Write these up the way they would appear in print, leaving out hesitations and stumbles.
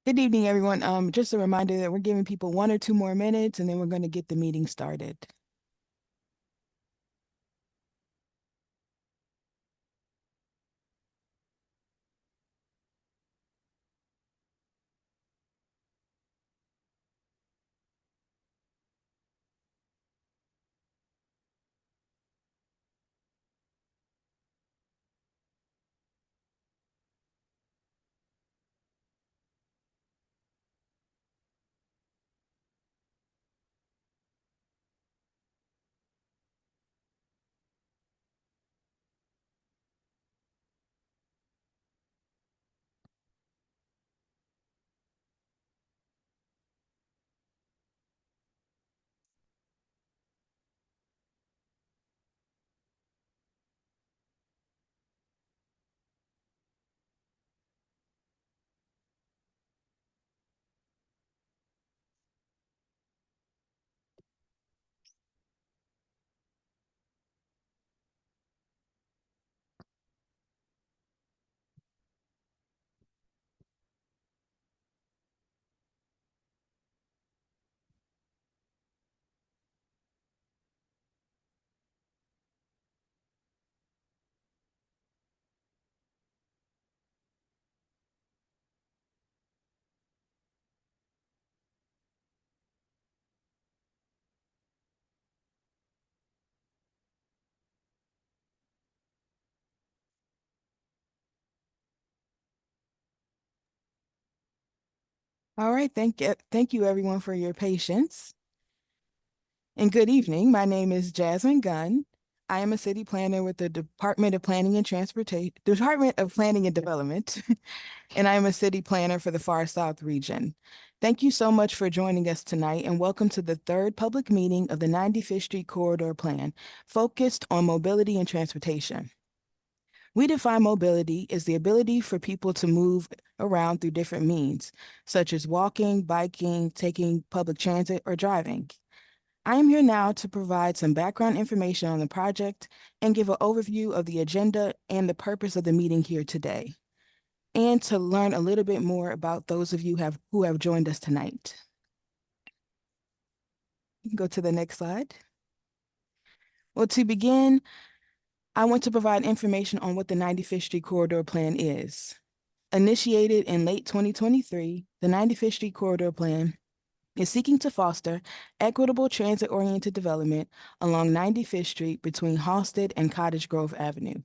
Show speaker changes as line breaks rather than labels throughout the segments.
Good evening, everyone. Just a reminder that we're giving people 1 or 2 more minutes and then we're going to get the meeting started. All right, thank you everyone for your patience. And good evening. My name is Jasmine Gunn. I am a city planner with the Department of Planning and Development, and I am a city planner for the Far South region. Thank you so much for joining us tonight, and welcome to the third public meeting of the 95th Street Corridor Plan, focused on mobility and transportation. We define mobility as the ability for people to move around through different means, such as walking, biking, taking public transit, or driving. I am here now to provide some background information on the project and give an overview of the agenda and the purpose of the meeting here today, and to learn a little bit more about those of you who have joined us tonight. You can go to the next slide. Well, to begin, I want to provide information on what the 95th Street Corridor Plan is. Initiated in late 2023, the 95th Street Corridor Plan is seeking to foster equitable transit-oriented development along 95th Street between Halsted and Cottage Grove Avenue.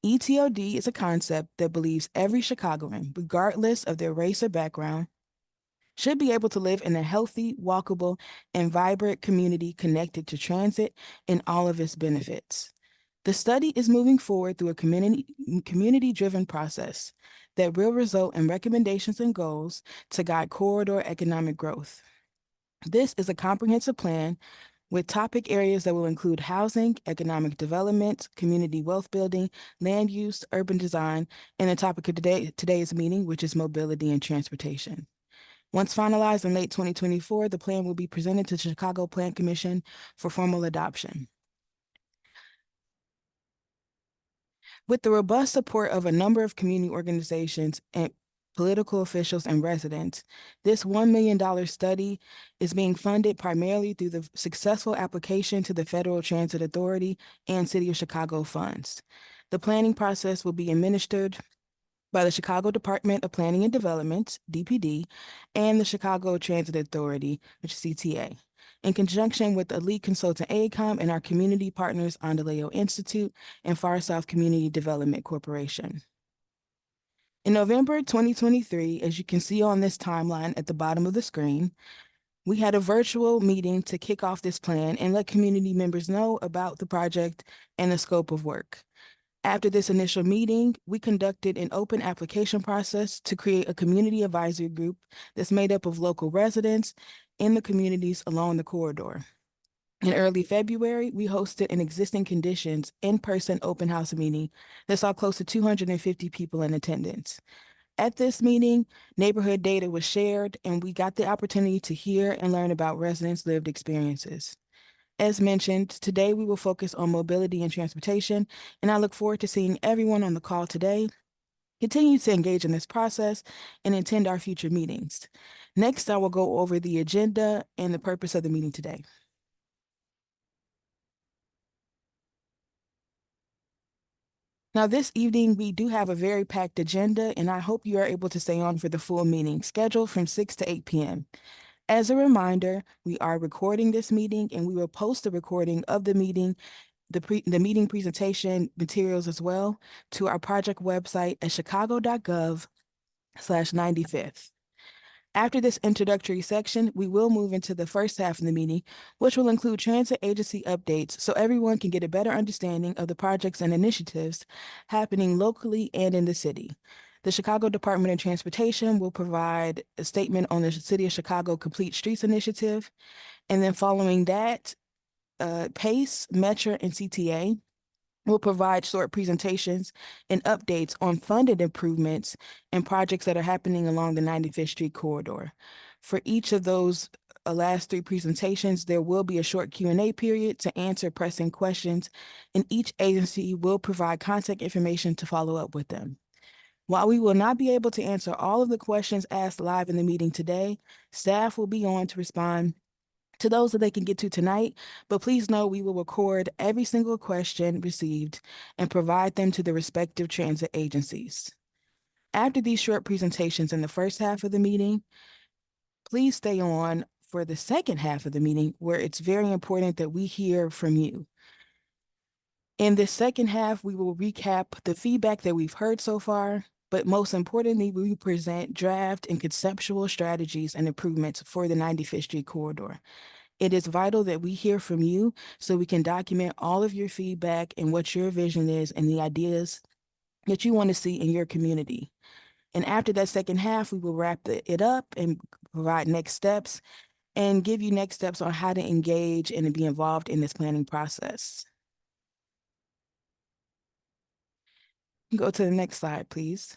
ETOD is a concept that believes every Chicagoan, regardless of their race or background, should be able to live in a healthy, walkable, and vibrant community connected to transit and all of its benefits. The study is moving forward through a community-driven process that will result in recommendations and goals to guide corridor economic growth. This is a comprehensive plan with topic areas that will include housing, economic development, community wealth building, land use, urban design, and the topic of today's meeting, which is mobility and transportation. Once finalized in late 2024, the plan will be presented to the Chicago Plan Commission for formal adoption. With the robust support of a number of community organizations and political officials and residents, this $1 million study is being funded primarily through the successful application to the Federal Transit Authority and City of Chicago funds. The planning process will be administered by the Chicago Department of Planning and Development, DPD, and the Chicago Transit Authority, which is CTA, in conjunction with elite consultant AECOM and our community partners, Andaleo Institute and Far South Community Development Corporation. In November 2023, as you can see on this timeline at the bottom of the screen, we had a virtual meeting to kick off this plan and let community members know about the project and the scope of work. After this initial meeting, we conducted an open application process to create a community advisory group that's made up of local residents in the communities along the corridor. In early February, we hosted an existing conditions in-person open house meeting that saw close to 250 people in attendance. At this meeting, neighborhood data was shared, and we got the opportunity to hear and learn about residents' lived experiences. As mentioned, today we will focus on mobility and transportation, and I look forward to seeing everyone on the call today. Continue to engage in this process and attend our future meetings. Next, I will go over the agenda and the purpose of the meeting today. Now, this evening, we do have a very packed agenda, and I hope you are able to stay on for the full meeting, scheduled from 6 to 8 p.m. As a reminder, we are recording this meeting, and we will post the recording of the meeting, the meeting presentation materials as well, to our project website at Chicago.gov/95th. After this introductory section, we will move into the first half of the meeting, which will include transit agency updates so everyone can get a better understanding of the projects and initiatives happening locally and in the city. The Chicago Department of Transportation will provide a statement on the City of Chicago Complete Streets Initiative. And then following that, PACE, Metro, and CTA will provide short presentations and updates on funded improvements and projects that are happening along the 95th Street corridor. For each of those last three presentations, there will be a short Q&A period to answer pressing questions, and each agency will provide contact information to follow up with them. While we will not be able to answer all of the questions asked live in the meeting today, staff will be on to respond to those that they can get to tonight, but please know we will record every single question received and provide them to the respective transit agencies. After these short presentations in the first half of the meeting, please stay on for the second half of the meeting, where it's very important that we hear from you. In this second half, we will recap the feedback that we've heard so far, but most importantly, we will present draft and conceptual strategies and improvements for the 95th Street corridor. It is vital that we hear from you so we can document all of your feedback and what your vision is and the ideas that you want to see in your community. And after that second half, we will wrap it up and provide next steps and give you next steps on how to engage and be involved in this planning process. Go to the next slide, please.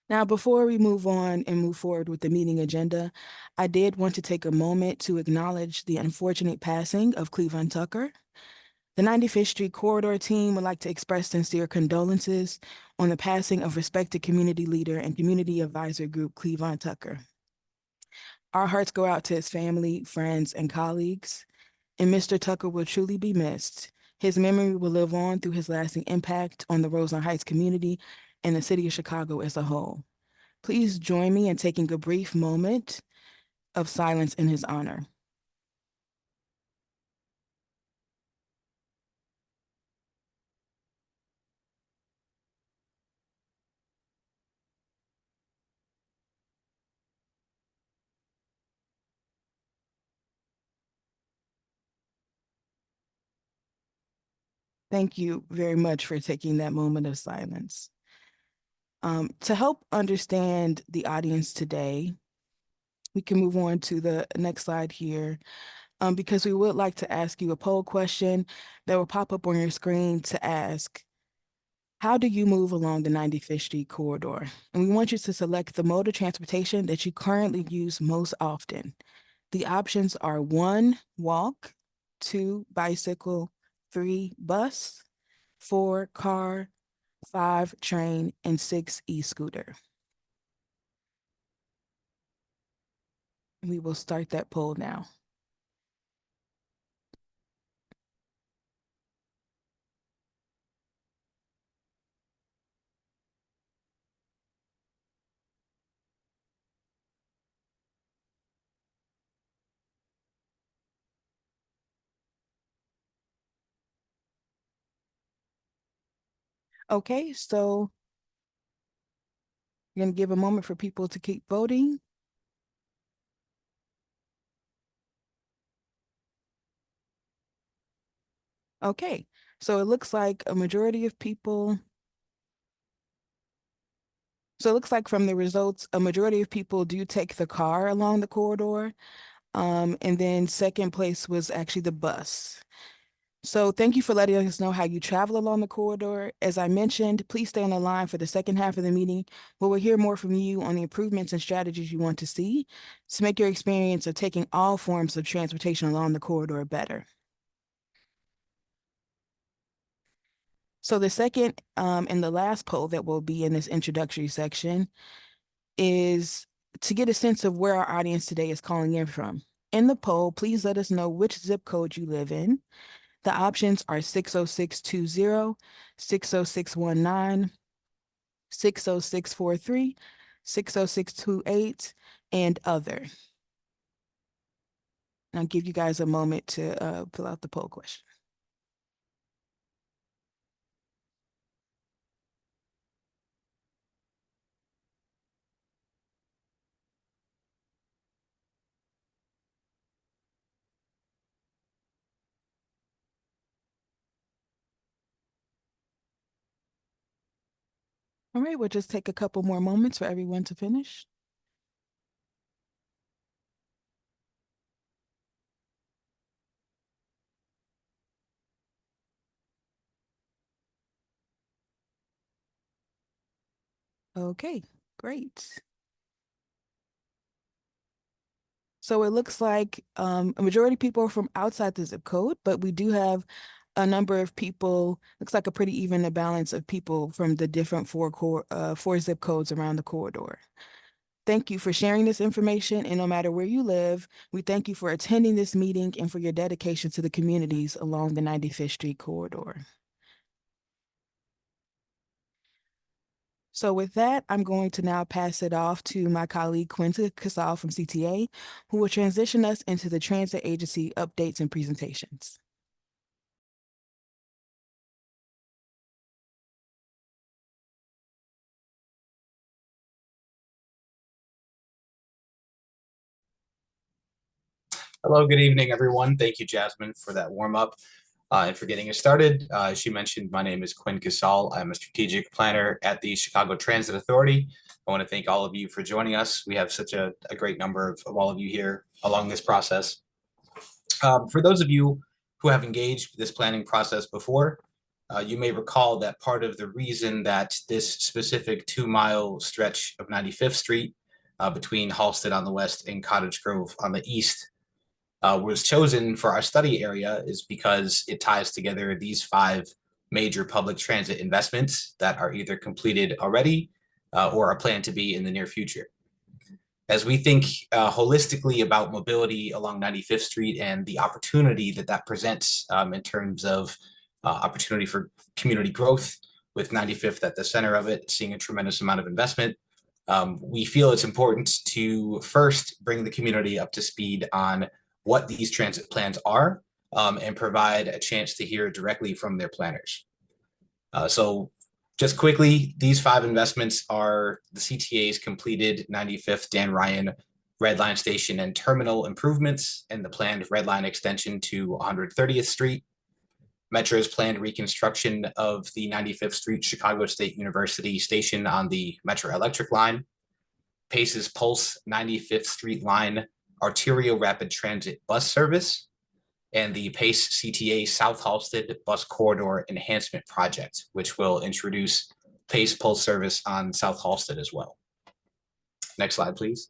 Now, before we move on and move forward with the meeting agenda, I did want to take a moment to acknowledge the unfortunate passing of Cleavon Tucker. The 95th Street Corridor team would like to express sincere condolences on the passing of respected community leader and community advisor group Cleavon Tucker. Our hearts go out to his family, friends, and colleagues, and Mr. Tucker will truly be missed. His memory will live on through his lasting impact on the Roseland Heights community and the city of Chicago as a whole. Please join me in taking a brief moment of silence in his honor. Thank you very much for taking that moment of silence. To help understand the audience today, we can move on to the next slide here, because we would like to ask you a poll question that will pop up on your screen to ask, how do you move along the 95th Street corridor? And we want you to select the mode of transportation that you currently use most often. The options are 1, walk, 2, bicycle, 3, bus, 4, car, 5, train, and 6, e-scooter. We will start that poll now. Okay, so you're going to give a moment for people to keep voting. Okay, so it looks like a majority of people, so it looks like from the results, a majority of people do take the car along the corridor. And then second place was actually the bus. So thank you for letting us know how you travel along the corridor. As I mentioned, please stay on the line for the second half of the meeting, where we'll hear more from you on the improvements and strategies you want to see to make your experience of taking all forms of transportation along the corridor better. So the second and the last poll that will be in this introductory section is to get a sense of where our audience today is calling in from. In the poll, please let us know which zip code you live in. The options are 60620, 60619, 60643, 60628, and other. I'll give you guys a moment to fill out the poll question. All right, we'll just take a couple more moments for everyone to finish. Okay, great. So it looks like a majority of people are from outside the zip code, but we do have a number of people, looks like a pretty even balance of people from the different four zip codes around the corridor. Thank you for sharing this information, and no matter where you live, we thank you for attending this meeting and for your dedication to the communities along the 95th Street corridor. So with that, I'm going to now pass it off to my colleague Quinta Casal from CTA, who will transition us into the transit agency updates and presentations.
Hello, good evening, everyone. Thank you, Jasmine, for that warm up and for getting us started. As she mentioned, my name is Quinn Casal. I'm a strategic planner at the Chicago Transit Authority. I want to thank all of you for joining us. We have such a great number of all of you here along this process. For those of you who have engaged this planning process before, you may recall that part of the reason that this specific 2-mile stretch of 95th Street between Halsted on the west and Cottage Grove on the east was chosen for our study area is because it ties together these 5 major public transit investments that are either completed already or are planned to be in the near future. As we think holistically about mobility along 95th Street and the opportunity that that presents in terms of opportunity for community growth, with 95th at the center of it, seeing a tremendous amount of investment, we feel it's important to first bring the community up to speed on what these transit plans are and provide a chance to hear directly from their planners. So just quickly, these 5 investments are the CTA's completed 95th Dan Ryan Red Line Station and terminal improvements and the planned Red Line extension to 130th Street, Metro's planned reconstruction of the 95th Street Chicago State University station on the Metro Electric line, Pace's Pulse 95th Street line arterial rapid transit bus service, and the PACE CTA South Halsted Bus Corridor Enhancement Project, which will introduce PACE Pulse service on South Halsted as well. Next slide, please.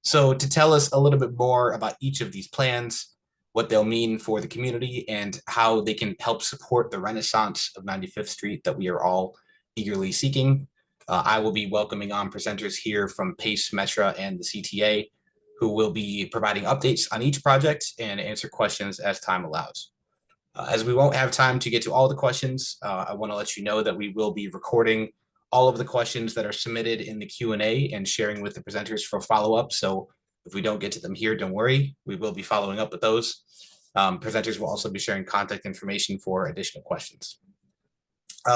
So to tell us a little bit more about each of these plans, what they'll mean for the community, and how they can help support the renaissance of 95th Street that we are all eagerly seeking, I will be welcoming on presenters here from PACE, Metro, and the CTA, who will be providing updates on each project and answer questions as time allows. As we won't have time to get to all the questions, I want to let you know that we will be recording all of the questions that are submitted in the Q&A and sharing with the presenters for follow-up. So if we don't get to them here, don't worry, we will be following up with those. Presenters will also be sharing contact information for additional questions.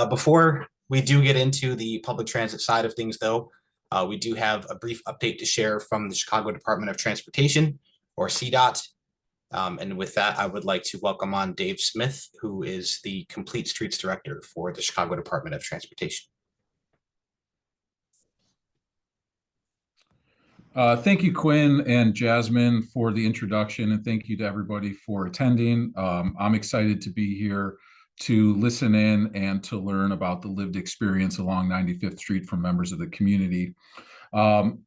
Before we do get into the public transit side of things, though, we do have a brief update to share from the Chicago Department of Transportation, or CDOT. And with that, I would like to welcome on Dave Smith, who is the Complete Streets Director for the Chicago Department of Transportation.
Thank you, Quinn and Jasmine, for the introduction, and thank you to everybody for attending. I'm excited to be here to listen in and to learn about the lived experience along 95th Street from members of the community.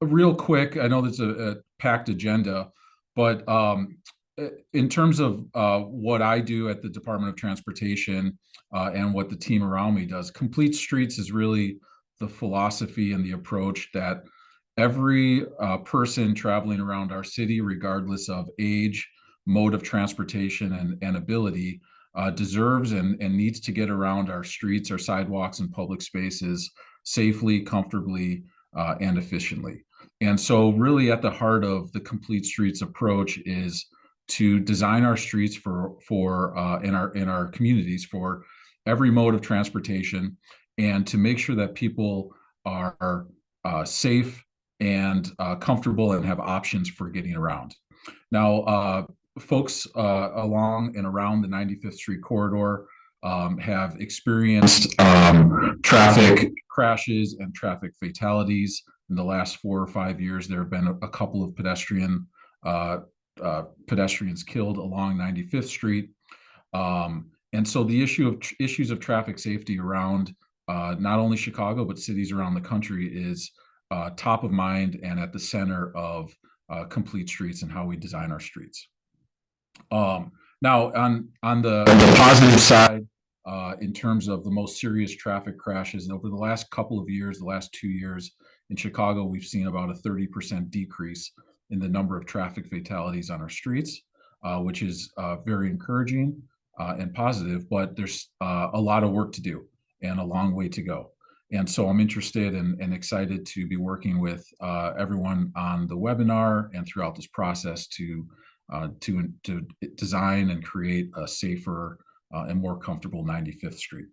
Real quick, I know there's a packed agenda, but in terms of what I do at the Department of Transportation and what the team around me does, Complete Streets is really the philosophy and the approach that every person traveling around our city, regardless of age, mode of transportation, and ability, deserves and needs to get around our streets, our sidewalks, and public spaces safely, comfortably, and efficiently. And so really at the heart of the Complete Streets approach is to design our streets in our communities for every mode of transportation, and to make sure that people are safe and comfortable and have options for getting around. Now, folks along and around the 95th Street corridor have experienced traffic crashes and traffic fatalities. In the last 4 or 5 years, there have been a couple of pedestrians killed along 95th Street. And so the issues of traffic safety around not only Chicago, but cities around the country is top of mind and at the center of Complete Streets and how we design our streets. Now, on the positive side, in terms of the most serious traffic crashes, over the last couple of years, the last 2 years in Chicago, we've seen about a 30% decrease in the number of traffic fatalities on our streets, which is very encouraging and positive, but there's a lot of work to do and a long way to go. And so I'm interested and excited to be working with everyone on the webinar and throughout this process to design and create a safer and more comfortable 95th Street.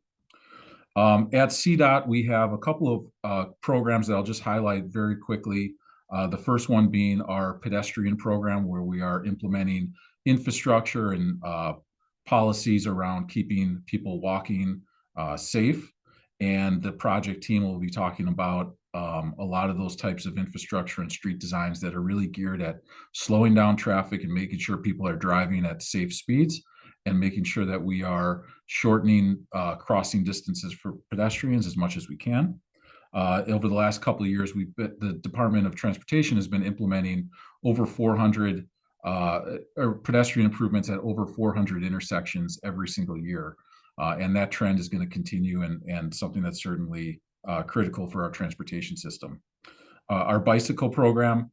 At CDOT, we have a couple of programs that I'll just highlight very quickly. The first one being our pedestrian program, where we are implementing infrastructure and policies around keeping people walking safe. And the project team will be talking about a lot of those types of infrastructure and street designs that are really geared at slowing down traffic and making sure people are driving at safe speeds, and making sure that we are shortening crossing distances for pedestrians as much as we can. Over the last couple of years, the Department of Transportation has been implementing over 400 pedestrian improvements at over 400 intersections every single year. And that trend is going to continue, and something that's certainly critical for our transportation system. Our bicycle program,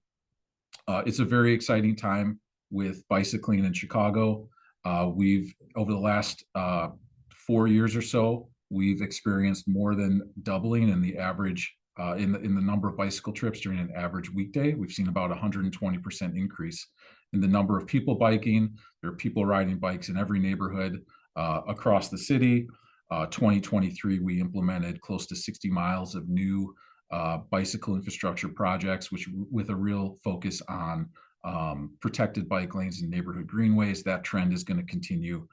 it's a very exciting time with bicycling in Chicago. Over the last 4 years or so, we've experienced more than doubling in the average in the number of bicycle trips during an average weekday. We've seen about 120% increase in the number of people biking. There are people riding bikes in every neighborhood across the city. 2023, we implemented close to 60 miles of new bicycle infrastructure projects, which with a real focus on protected bike lanes and neighborhood greenways. That trend is going to continue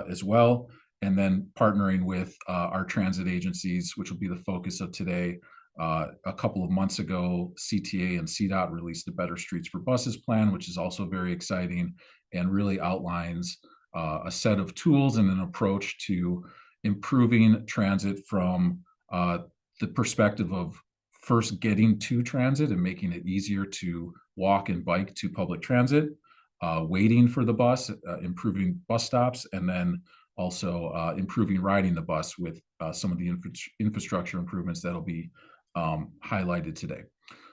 as well. And then partnering with our transit agencies, which will be the focus of today. A couple of months ago, CTA and CDOT released the Better Streets for Buses plan, which is also very exciting and really outlines a set of tools and an approach to improving transit from the perspective of first getting to transit and making it easier to walk and bike to public transit, waiting for the bus, improving bus stops, and then also improving riding the bus with some of the infrastructure improvements that'll be highlighted today.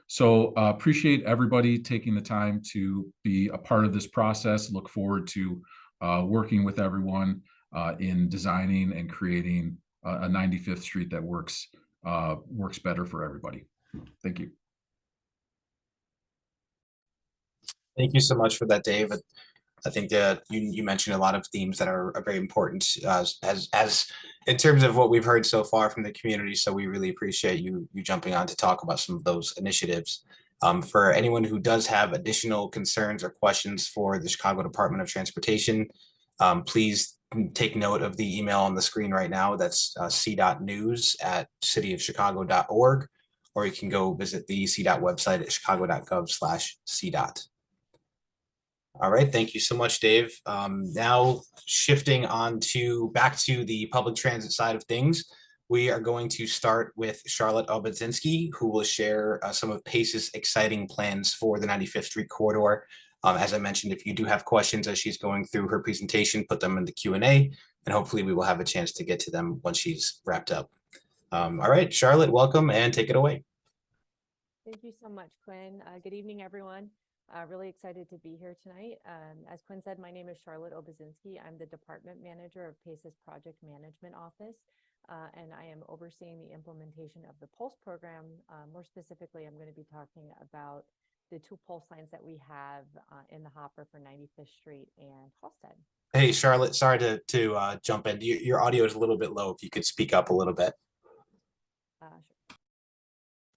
So appreciate everybody taking the time to be a part of this process. Look forward to working with everyone in designing and creating a 95th Street that works better for everybody. Thank you.
Thank you so much for that, Dave. I think that you mentioned a lot of themes that are very important as in terms of what we've heard so far from the community. So we really appreciate you jumping on to talk about some of those initiatives. For anyone who does have additional concerns or questions for the Chicago Department of Transportation, please take note of the email on the screen right now. That's c.news@cityofchicago.org, or you can go visit the CDOT website at chicago.gov/CDOT. All right, thank you so much, Dave. Now shifting on back to the public transit side of things, we are going to start with Charlotte Obadzinski, who will share some of PACE's exciting plans for the 95th Street corridor. As I mentioned, if you do have questions as she's going through her presentation, put them in the Q&A, and hopefully we will have a chance to get to them once she's wrapped up. All right, Charlotte, welcome and take it away.
Thank you so much, Quinn. Good evening, everyone. Really excited to be here tonight. As Quinn said, my name is Charlotte Obazinski. I'm the Department Manager of PACE's Project Management Office, and I am overseeing the implementation of the Pulse program. More specifically, I'm going to be talking about the 2 pulse lines that we have in the hopper for 95th Street and Halsted.
Hey, Charlotte, sorry to jump in. Your audio is a little bit low. If you could speak up a little bit.
Sure.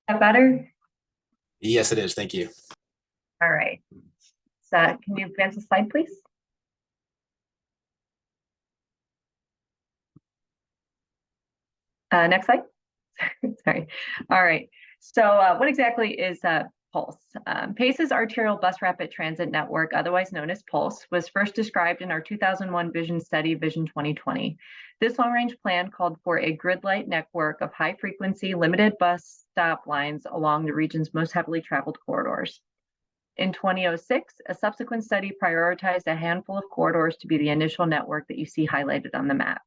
That better?
Yes, it is. Thank you.
All right. So can you advance the slide, please? Next slide. Sorry. All right. So what exactly is Pulse? PACE's arterial bus rapid transit network, otherwise known as Pulse, was first described in our 2001 vision study, Vision 2020. This long-range plan called for a grid-like network of high-frequency, limited bus stop lines along the region's most heavily traveled corridors. In 2006, a subsequent study prioritized a handful of corridors to be the initial network that you see highlighted on the map.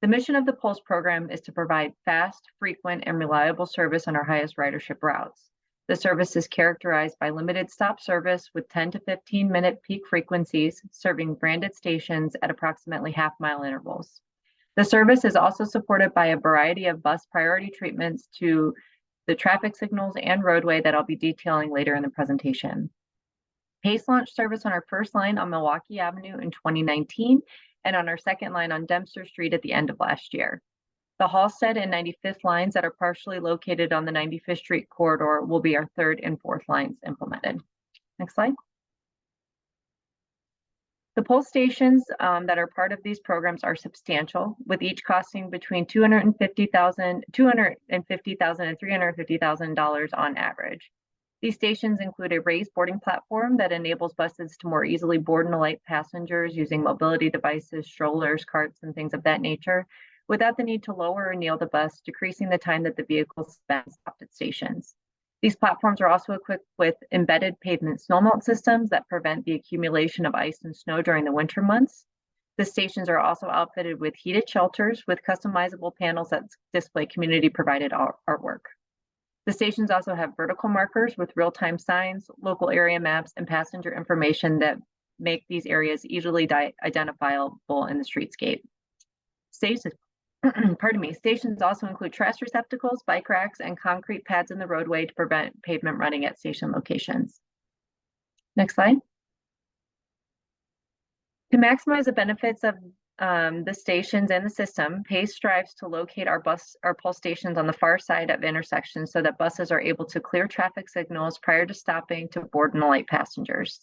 The mission of the Pulse program is to provide fast, frequent, and reliable service on our highest ridership routes. The service is characterized by limited stop service with 10 to 15-minute peak frequencies, serving branded stations at approximately half-mile intervals. The service is also supported by a variety of bus priority treatments to the traffic signals and roadway that I'll be detailing later in the presentation. PACE launched service on our first line on Milwaukee Avenue in 2019 and on our second line on Dempster Street at the end of last year. The Halsted and 95th lines that are partially located on the 95th Street corridor will be our 3rd and 4th lines implemented. Next slide. The Pulse stations that are part of these programs are substantial, with each costing between $250,000 and $350,000 on average. These stations include a raised boarding platform that enables buses to more easily board and alight passengers using mobility devices, strollers, carts, and things of that nature, without the need to lower or kneel the bus, decreasing the time that the vehicle spends stopped at stations. These platforms are also equipped with embedded pavement snowmelt systems that prevent the accumulation of ice and snow during the winter months. The stations are also outfitted with heated shelters with customizable panels that display community-provided artwork. The stations also have vertical markers with real-time signs, local area maps, and passenger information that make these areas easily identifiable in the streetscape. Stations also include trash receptacles, bike racks, and concrete pads in the roadway to prevent pavement running at station locations. Next slide. To maximize the benefits of the stations and the system, PACE strives to locate our Pulse stations on the far side of intersections so that buses are able to clear traffic signals prior to stopping to board and alight passengers.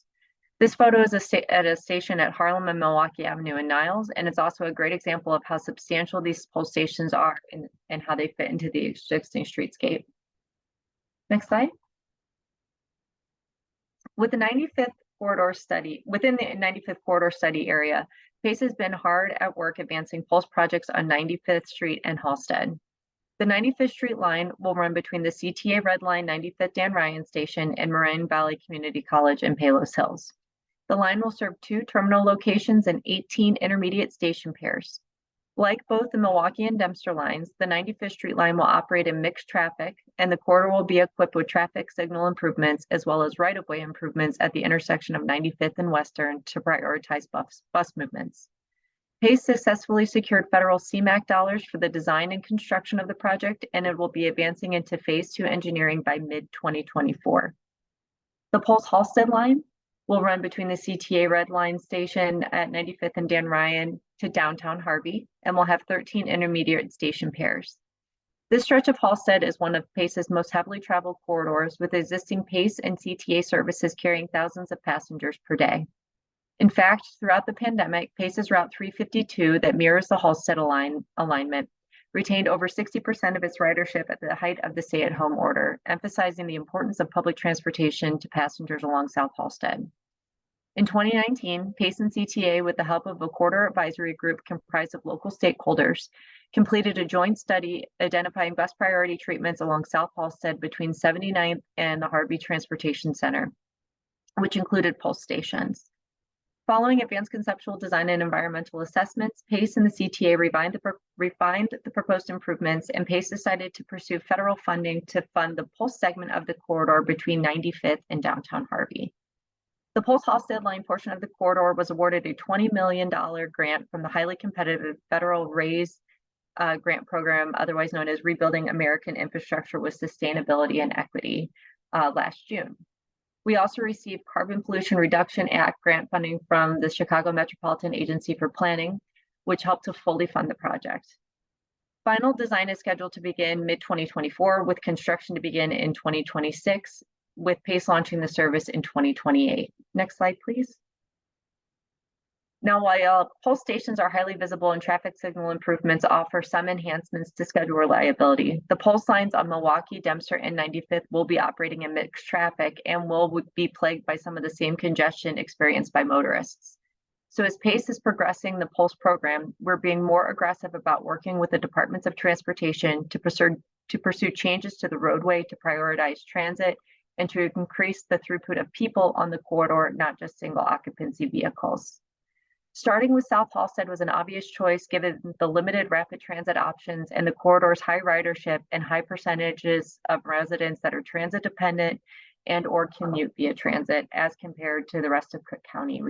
This photo is at a station at Harlem and Milwaukee Avenue in Niles, and it's also a great example of how substantial these Pulse stations are and how they fit into the existing streetscape. Next slide. Within the 95th corridor study area, PACE has been hard at work advancing Pulse projects on 95th Street and Halsted. The 95th Street line will run between the CTA Red Line 95th Dan Ryan Station and Moraine Valley Community College in Palos Hills. The line will serve 2 terminal locations and 18 intermediate station pairs. Like both the Milwaukee and Dempster lines, the 95th Street line will operate in mixed traffic, and the corridor will be equipped with traffic signal improvements as well as right-of-way improvements at the intersection of 95th and Western to prioritize bus movements. PACE successfully secured federal CMAQ dollars for the design and construction of the project, and it will be advancing into phase 2 engineering by mid-2024. The Pulse Halsted line will run between the CTA Red Line station at 95th and Dan Ryan to downtown Harvey, and will have 13 intermediate station pairs. This stretch of Halsted is one of PACE's most heavily traveled corridors, with existing PACE and CTA services carrying thousands of passengers per day. In fact, throughout the pandemic, PACE's Route 352 that mirrors the Halsted alignment retained over 60% of its ridership at the height of the stay-at-home order, emphasizing the importance of public transportation to passengers along South Halsted. In 2019, PACE and CTA, with the help of a corridor advisory group comprised of local stakeholders, completed a joint study identifying bus priority treatments along South Halsted between 79th and the Harvey Transportation Center. which included pulse stations. Following advanced conceptual design and environmental assessments, PACE and the CTA refined the proposed improvements, and PACE decided to pursue federal funding to fund the pulse segment of the corridor between 95th and downtown Harvey. The Pulse-Halstead line portion of the corridor was awarded a $20 million grant from the highly competitive federal RAISE grant program, otherwise known as Rebuilding American Infrastructure with Sustainability and Equity, last June. We also received Carbon Pollution Reduction Act grant funding from the Chicago Metropolitan Agency for Planning, which helped to fully fund the project. Final design is scheduled to begin mid-2024, with construction to begin in 2026, with PACE launching the service in 2028. Next slide, please. Now, while pulse stations are highly visible and traffic signal improvements offer some enhancements to schedule reliability, the pulse lines on Milwaukee, Dempster, and 95th will be operating in mixed traffic and will be plagued by some of the same congestion experienced by motorists. So as PACE is progressing the pulse program, we're being more aggressive about working with the Departments of Transportation to pursue changes to the roadway to prioritize transit and to increase the throughput of people on the corridor, not just single occupancy vehicles. Starting with South Halstead was an obvious choice given the limited rapid transit options and the corridor's high ridership and high percentages of residents that are transit dependent and or commute via transit as compared to the rest of Cook County.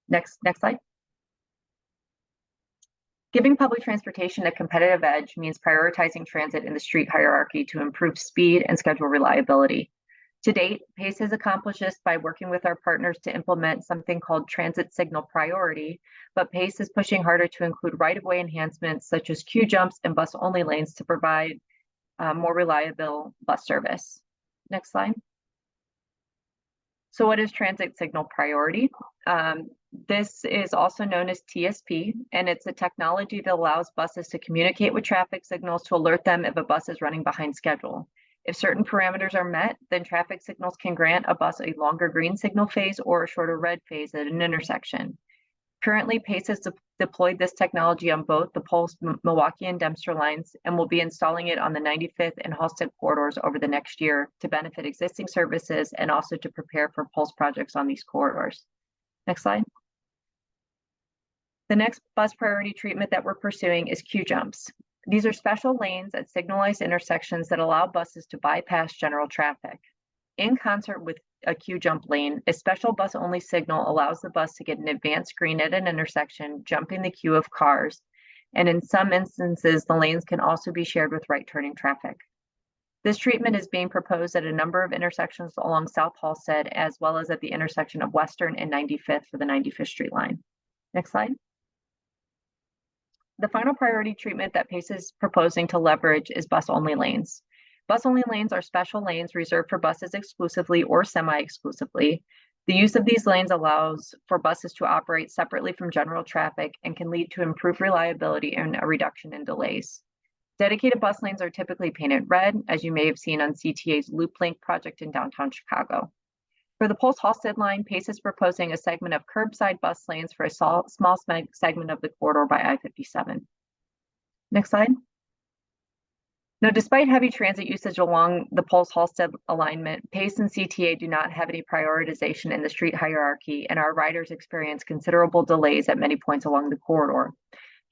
Next slide. Giving public transportation a competitive edge means prioritizing transit in the street hierarchy to improve speed and schedule reliability. To date, PACE has accomplished this by working with our partners to implement something called transit signal priority, but PACE is pushing harder to include right-of-way enhancements such as queue jumps and bus-only lanes to provide more reliable bus service. Next slide. So what is transit signal priority? This is also known as TSP, and it's a technology that allows buses to communicate with traffic signals to alert them if a bus is running behind schedule. If certain parameters are met, then traffic signals can grant a bus a longer green signal phase or a shorter red phase at an intersection. Currently, PACE has deployed this technology on both the Pulse Milwaukee and Dempster lines and will be installing it on the 95th and Halstead corridors over the next year to benefit existing services and also to prepare for Pulse projects on these corridors. Next slide. The next bus priority treatment that we're pursuing is queue jumps. These are special lanes at signalized intersections that allow buses to bypass general traffic. In concert with a queue jump lane, a special bus-only signal allows the bus to get an advanced green at an intersection, jumping the queue of cars. And in some instances, the lanes can also be shared with right-turning traffic. This treatment is being proposed at a number of intersections along South Halstead, as well as at the intersection of Western and 95th for the 95th Street line. Next slide. The final priority treatment that PACE is proposing to leverage is bus-only lanes. Bus-only lanes are special lanes reserved for buses exclusively or semi-exclusively. The use of these lanes allows for buses to operate separately from general traffic and can lead to improved reliability and a reduction in delays. Dedicated bus lanes are typically painted red, as you may have seen on CTA's Loop Link project in downtown Chicago. For the Pulse Halstead line, PACE is proposing a segment of curbside bus lanes for a small segment of the corridor by I-57. Next slide. Now, despite heavy transit usage along the Pulse Halstead alignment, PACE and CTA do not have any prioritization in the street hierarchy, and our riders experience considerable delays at many points along the corridor.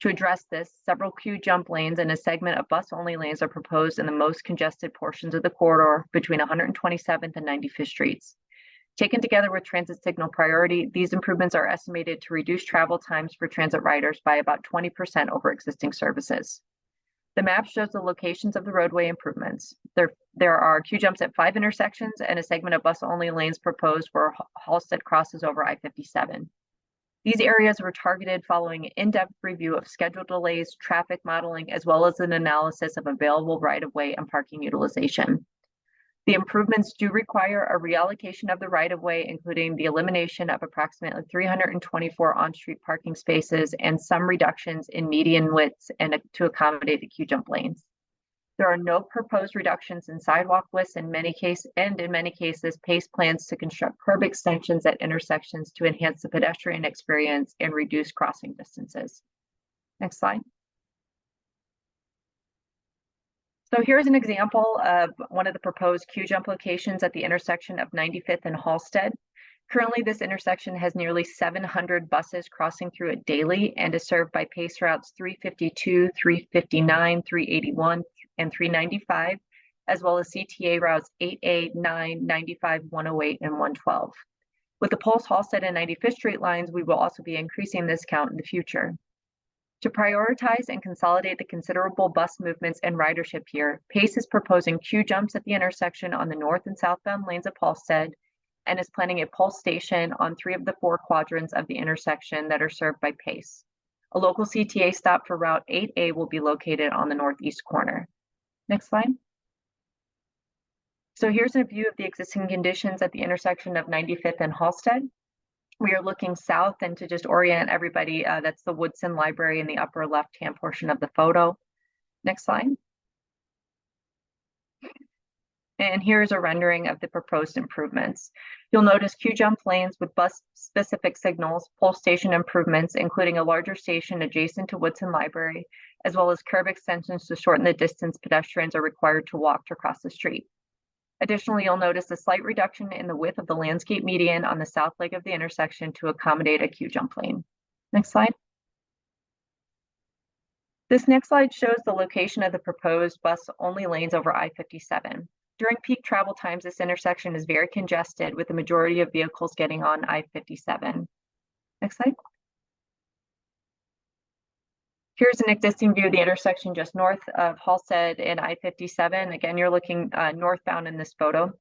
To address this, several queue jump lanes and a segment of bus-only lanes are proposed in the most congested portions of the corridor between 127th and 95th Streets. Taken together with transit signal priority, these improvements are estimated to reduce travel times for transit riders by about 20% over existing services. The map shows the locations of the roadway improvements. There are queue jumps at 5 intersections and a segment of bus-only lanes proposed where Halstead crosses over I-57. These areas were targeted following an in-depth review of schedule delays, traffic modeling, as well as an analysis of available right-of-way and parking utilization. The improvements do require a reallocation of the right-of-way, including the elimination of approximately 324 on-street parking spaces and some reductions in median widths and to accommodate the queue jump lanes. There are no proposed reductions in sidewalk widths in many cases, PACE plans to construct curb extensions at intersections to enhance the pedestrian experience and reduce crossing distances. Next slide. So here's an example of one of the proposed queue jump locations at the intersection of 95th and Halsted. Currently, this intersection has nearly 700 buses crossing through it daily and is served by Pace routes 352, 359, 381, and 395, as well as CTA routes 8A, 9, 95, 108, and 112. With the Pulse, Halsted, and 95th Street lines, we will also be increasing this count in the future. To prioritize and consolidate the considerable bus movements and ridership here, Pace is proposing queue jumps at the intersection on the north and southbound lanes of Halsted and is planning a pulse station on 3 of the 4 quadrants of the intersection that are served by Pace. A local CTA stop for Route 8A will be located on the northeast corner. Next slide. So here's a view of the existing conditions at the intersection of 95th and Halsted. We are looking south, and to just orient everybody, that's the Woodson Library in the upper left-hand portion of the photo. Next slide. And here's a rendering of the proposed improvements. You'll notice queue jump lanes with bus-specific signals, pulse station improvements, including a larger station adjacent to Woodson Library, as well as curb extensions to shorten the distance pedestrians are required to walk to cross the street. Additionally, you'll notice a slight reduction in the width of the landscape median on the south leg of the intersection to accommodate a queue jump lane. Next slide. This next slide shows the location of the proposed bus-only lanes over I-57. During peak travel times, this intersection is very congested, with the majority of vehicles getting on I-57. Next slide. Here's an existing view of the intersection just north of Halsted and I-57. Again, you're looking northbound in this photo.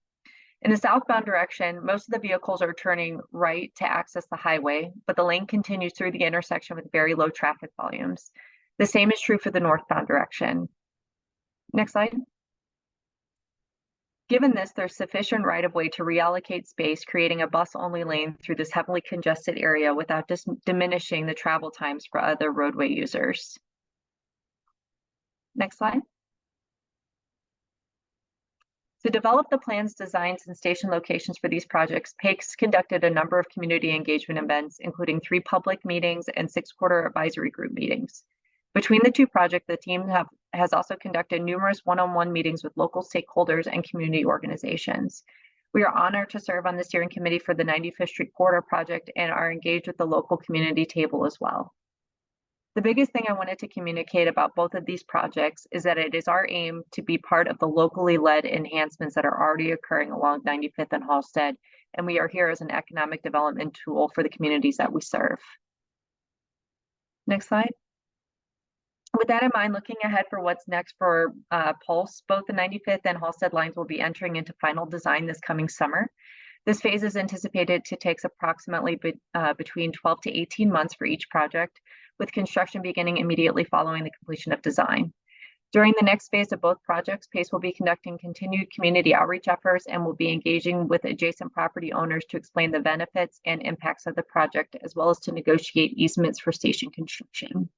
In the southbound direction, most of the vehicles are turning right to access the highway, but the lane continues through the intersection with very low traffic volumes. The same is true for the northbound direction. Next slide. Given this, there's sufficient right-of-way to reallocate space, creating a bus-only lane through this heavily congested area without diminishing the travel times for other roadway users. Next slide. To develop the plans, designs, and station locations for these projects, PACE conducted a number of community engagement events, including 3 public meetings and 6 quarter advisory group meetings. Between the 2 projects, the team has also conducted numerous one-on-one meetings with local stakeholders and community organizations. We are honored to serve on the steering committee for the 95th Street Corridor project and are engaged with the local community table as well. The biggest thing I wanted to communicate about both of these projects is that it is our aim to be part of the locally led enhancements that are already occurring along 95th and Halsted, and we are here as an economic development tool for the communities that we serve. Next slide. With that in mind, looking ahead for what's next for Pulse, both the 95th and Halsted lines will be entering into final design this coming summer. This phase is anticipated to take approximately between 12 to 18 months for each project, with construction beginning immediately following the completion of design. During the next phase of both projects, PACE will be conducting continued community outreach efforts and will be engaging with adjacent property owners to explain the benefits and impacts of the project, as well as to negotiate easements for station construction.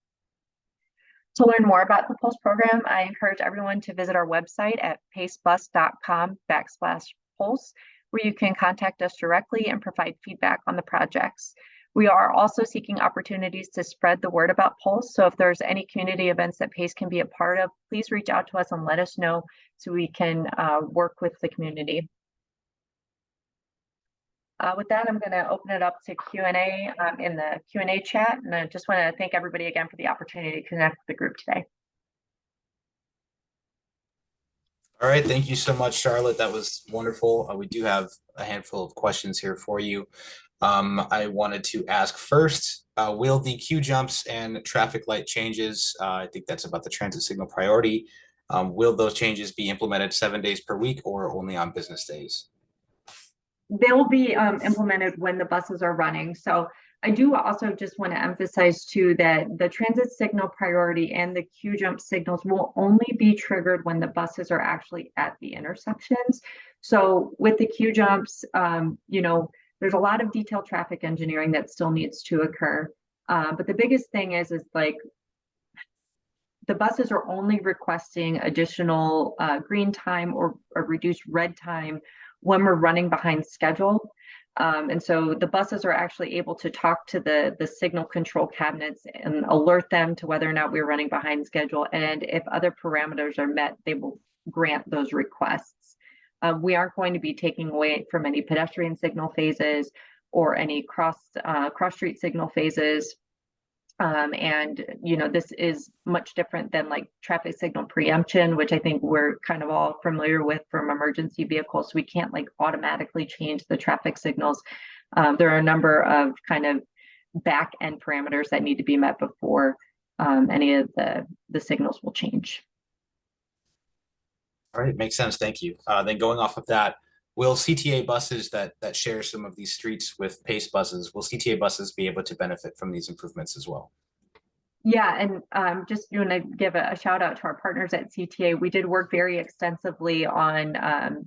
To learn more about the Pulse program, I encourage everyone to visit our website at pacebus.com/pulse, where you can contact us directly and provide feedback on the projects. We are also seeking opportunities to spread the word about Pulse. So if there's any community events that PACE can be a part of, please reach out to us and let us know so we can work with the community. With that, I'm going to open it up to Q&A in the Q&A chat. And I just want to thank everybody again for the opportunity to connect with the group today.
All right, thank you so much, Charlotte. That was wonderful. We do have a handful of questions here for you. I wanted to ask first, will the queue jumps and traffic light changes, I think that's about the transit signal priority, will those changes be implemented 7 days per week or only on business days?
They will be implemented when the buses are running. So I do also just want to emphasize too that the transit signal priority and the queue jump signals will only be triggered when the buses are actually at the intersections. So with the queue jumps, you know, there's a lot of detailed traffic engineering that still needs to occur. But the biggest thing is like the buses are only requesting additional green time or reduced red time when we're running behind schedule. And so the buses are actually able to talk to the signal control cabinets and alert them to whether or not we're running behind schedule. And if other parameters are met, they will grant those requests. We aren't going to be taking away from any pedestrian signal phases or any cross street signal phases. And this is much different than like traffic signal preemption, which I think we're kind of all familiar with from emergency vehicles. We can't like automatically change the traffic signals. There are a number of kind of back end parameters that need to be met before any of the signals will change.
All right, makes sense. Thank you. Then going off of that, will CTA buses that share some of these streets with PACE buses, will CTA buses be able to benefit from these improvements as well?
Yeah, and just want to give a shout out to our partners at CTA. We did work very extensively on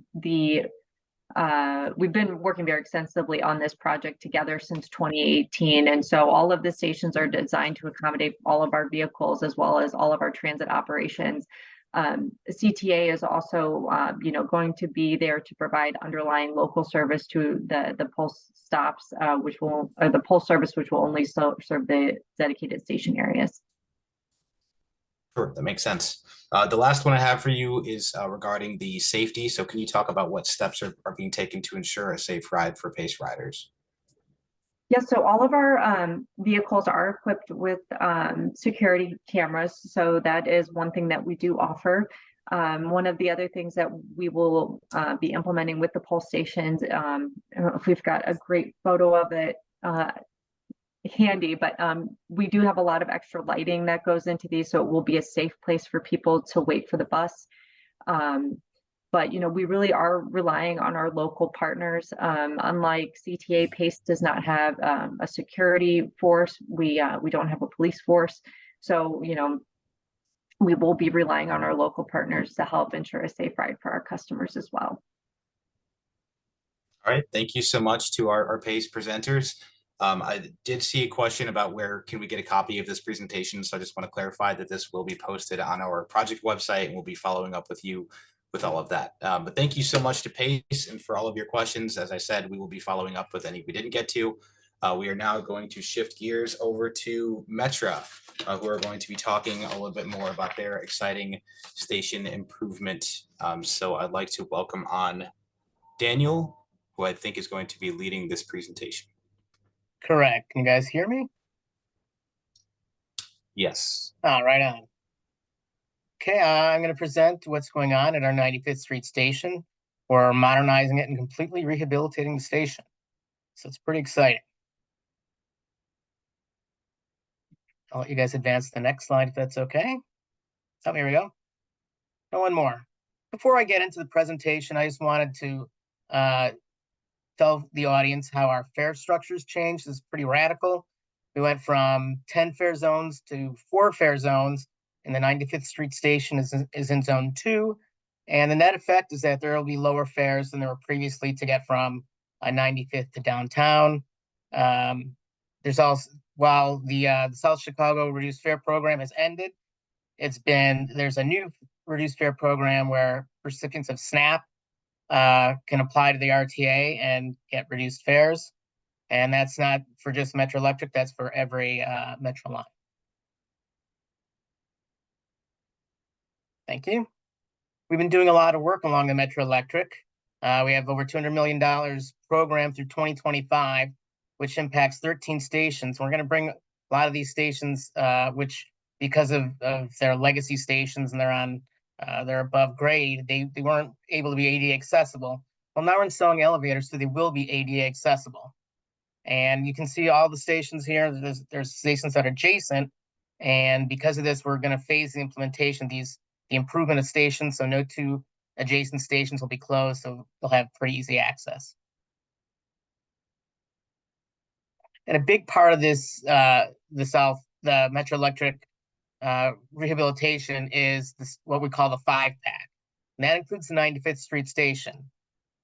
we've been working very extensively on this project together since 2018. And so all of the stations are designed to accommodate all of our vehicles as well as all of our transit operations. CTA is also, going to be there to provide underlying local service to the pulse stops, the pulse service, which will only serve the dedicated station areas.
Sure, that makes sense. The last one I have for you is regarding the safety. So can you talk about what steps are being taken to ensure a safe ride for PACE riders?
Yes, so all of our vehicles are equipped with security cameras. So that is one thing that we do offer. One of the other things that we will be implementing with the pulse stations, I don't know if we've got a great photo of it handy, but we do have a lot of extra lighting that goes into these, so it will be a safe place for people to wait for the bus. But we really are relying on our local partners. Unlike CTA, PACE does not have a security force. We don't have a police force, so we will be relying on our local partners to help ensure a safe ride for our customers as well.
All right, thank you so much to our PACE presenters. I did see a question about where can we get a copy of this presentation, so I just want to clarify that this will be posted on our project website, and we'll be following up with you with all of that. But thank you so much to PACE and for all of your questions. As I said, we will be following up with any we didn't get to. We are now going to shift gears over to Metra, who are going to be talking a little bit more about their exciting station improvement. So I'd like to welcome on Daniel, who I think is going to be leading this presentation.
Correct. Can you guys hear me?
Yes.
Right on. Okay, I'm going to present what's going on at our 95th Street station. We're modernizing it and completely rehabilitating the station. So it's pretty exciting. I'll let you guys advance to the next slide if that's okay. So here we go. And one more. Before I get into the presentation, I just wanted to tell the audience how our fare structures changed. This is pretty radical. We went from 10 fare zones to 4 fare zones, and the 95th Street station is in zone 2. And the net effect is that there will be lower fares than there were previously to get from 95th to downtown. There's also, while the South Chicago reduced fare program has ended, there's a new reduced fare program where recipients of SNAP can apply to the RTA and get reduced fares. And that's not for just Metro Electric, that's for every Metro line. Thank you. We've been doing a lot of work along the Metro Electric. We have over $200 million programmed through 2025, which impacts 13 stations. We're going to bring a lot of these stations, which because of their legacy stations and they're above grade, they weren't able to be ADA accessible. Well, now we're installing elevators, so they will be ADA accessible. And you can see all the stations here. There's stations that are adjacent. And because of this, we're going to phase the implementation, the improvement of stations. So no 2 adjacent stations will be closed. So they'll have pretty easy access. And a big part of this, the Metro Electric rehabilitation is what we call the 5-pack. And that includes the 95th Street station.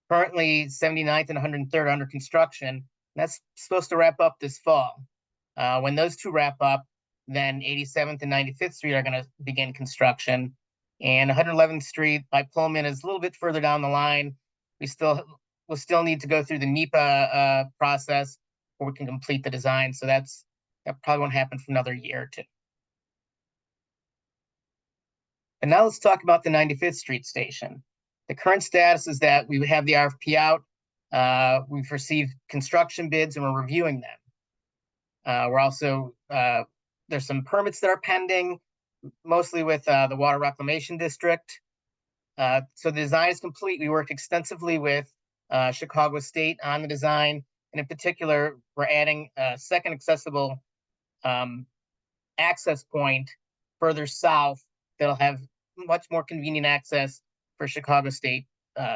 Currently, 79th and 103rd are under construction. That's supposed to wrap up this fall. When those 2 wrap up, then 87th and 95th Street are going to begin construction. And 111th Street by Pullman is a little bit further down the line. We still we'll still need to go through the NEPA process before we can complete the design. So that probably won't happen for another year or two. And now let's talk about the 95th Street station. The current status is that we have the RFP out. We've received construction bids and we're reviewing them. We're also, there's some permits that are pending, mostly with the Water Reclamation District. So the design is complete. We worked extensively with Chicago State on the design. And in particular, we're adding a second accessible access point further south that'll have much more convenient access for Chicago State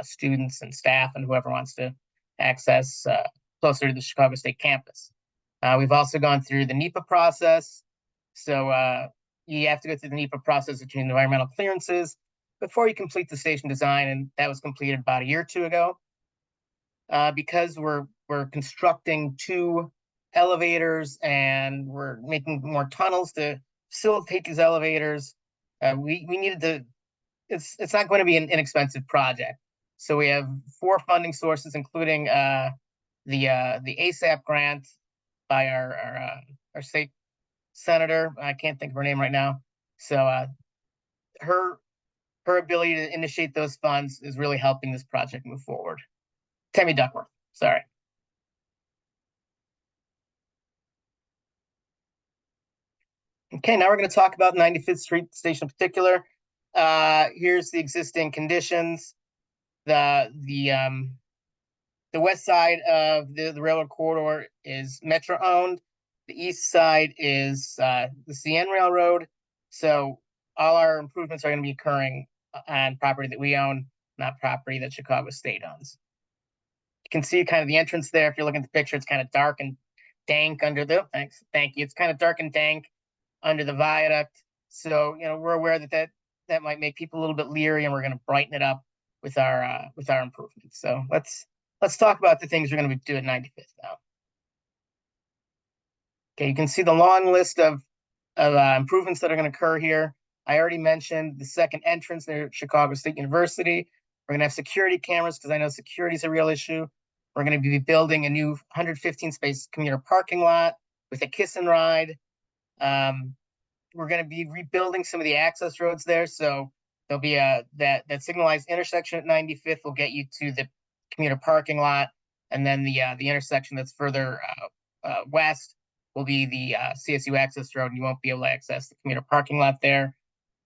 students and staff and whoever wants to access closer to the Chicago State campus. We've also gone through the NEPA process. So you have to go through the NEPA process between environmental clearances before you complete the station design, and that was completed about a year or two ago. Because we're constructing 2 elevators and we're making more tunnels to facilitate these elevators, we needed to. It's not going to be an inexpensive project. So we have 4 funding sources, including the ASAP grant by our state senator. I can't think of her name right now. So her ability to initiate those funds is really helping this project move forward. Tammy Duckworth, sorry. Okay, now we're going to talk about 95th Street Station in particular. Here's the existing conditions. The west side of the railroad corridor is Metro owned. The east side is the CN Railroad. So all our improvements are going to be occurring on property that we own, not property that Chicago State owns. You can see kind of the entrance there. If you're looking at the picture, it's kind of dark and dank under the, thank you. It's kind of dark and dank under the viaduct. So, we're aware that might make people a little bit leery, and we're going to brighten it up with our improvements. So let's talk about the things we're going to do at 95th now. Okay, you can see the long list of improvements that are going to occur here. I already mentioned the second entrance near Chicago State University. We're going to have security cameras because I know security is a real issue. We're going to be building a new 115 space commuter parking lot with a kiss and ride. We're going to be rebuilding some of the access roads there. So there'll be that signalized intersection at 95th will get you to the commuter parking lot. And then the intersection that's further west will be the CSU access road, and you won't be able to access the commuter parking lot there.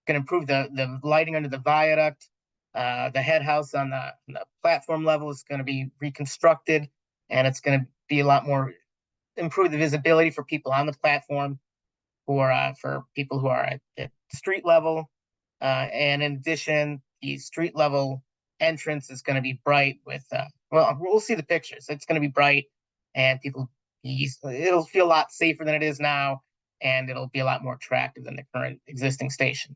Going to improve the lighting under the viaduct. The head house on the platform level is going to be reconstructed, and it's going to be a lot more, improve the visibility for people on the platform, for people who are at street level. And in addition, the street level entrance is going to be bright with, well, we'll see the pictures. It's going to be bright, and it'll feel a lot safer than it is now, and it'll be a lot more attractive than the current existing station.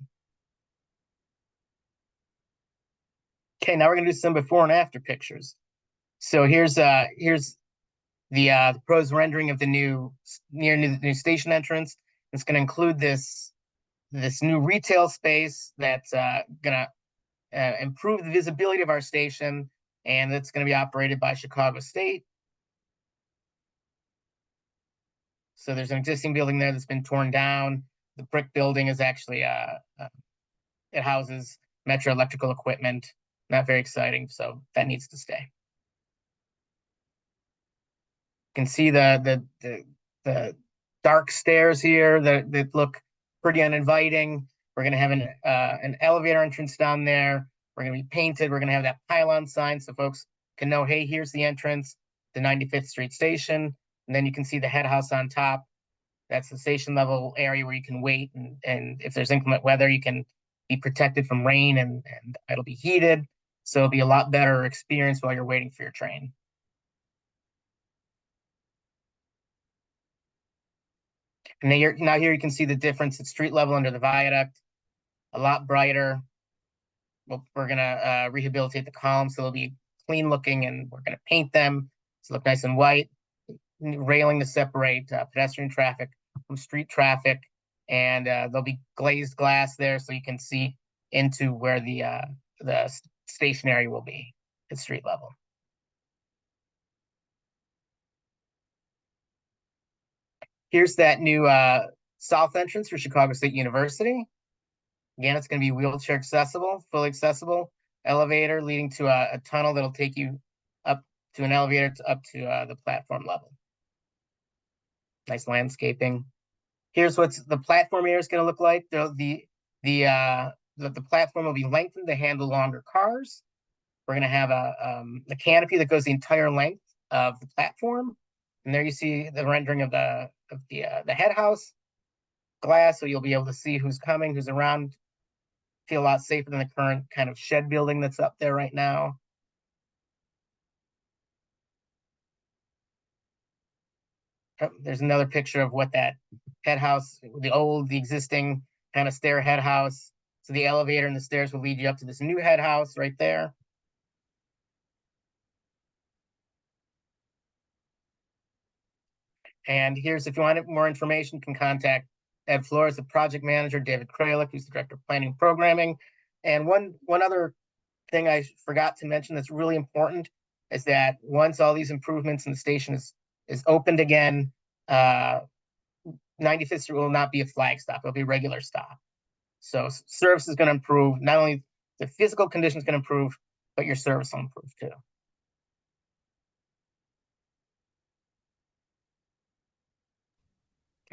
Okay, now we're going to do some before and after pictures. So here's the proposed rendering of the new station entrance. It's going to include this new retail space that's going to improve the visibility of our station, and it's going to be operated by Chicago State. So there's an existing building there that's been torn down. The brick building is actually it houses Metro electrical equipment. Not very exciting, so that needs to stay. You can see the dark stairs here that look pretty uninviting. We're going to have an elevator entrance down there. We're going to be painted. We're going to have that pylon sign so folks can know, hey, here's the entrance, the 95th Street station. And then you can see the head house on top. That's the station level area where you can wait. And if there's inclement weather, you can be protected from rain, and it'll be heated. So it'll be a lot better experience while you're waiting for your train. And now here you can see the difference at street level under the viaduct, a lot brighter. Well, we're gonna rehabilitate the columns so they'll be clean looking, and we're gonna paint them to look nice and white. Railing to separate pedestrian traffic from street traffic, and there'll be glazed glass there so you can see into where the station area will be at street level. Here's that new south entrance for Chicago State University. Again, it's going to be wheelchair accessible, fully accessible, elevator leading to a tunnel that'll take you up to an elevator up to the platform level. Nice landscaping. Here's what the platform area is going to look like. The platform will be lengthened to handle longer cars. We're going to have a canopy that goes the entire length of the platform. And there you see the rendering of the head house glass, so you'll be able to see who's coming, who's around. Feel a lot safer than the current kind of shed building that's up there right now. Oh, there's another picture of what that head house, the existing kind of stair head house. So the elevator and the stairs will lead you up to this new head house right there. And here's, if you want more information, you can contact Ed Flores, the project manager, David Kralik, who's the director of planning and programming. And one other thing I forgot to mention that's really important is that once all these improvements in the station is opened again, 95th Street will not be a flag stop, it'll be a regular stop. So service is going to improve. Not only the physical condition is going to improve, but your service will improve too.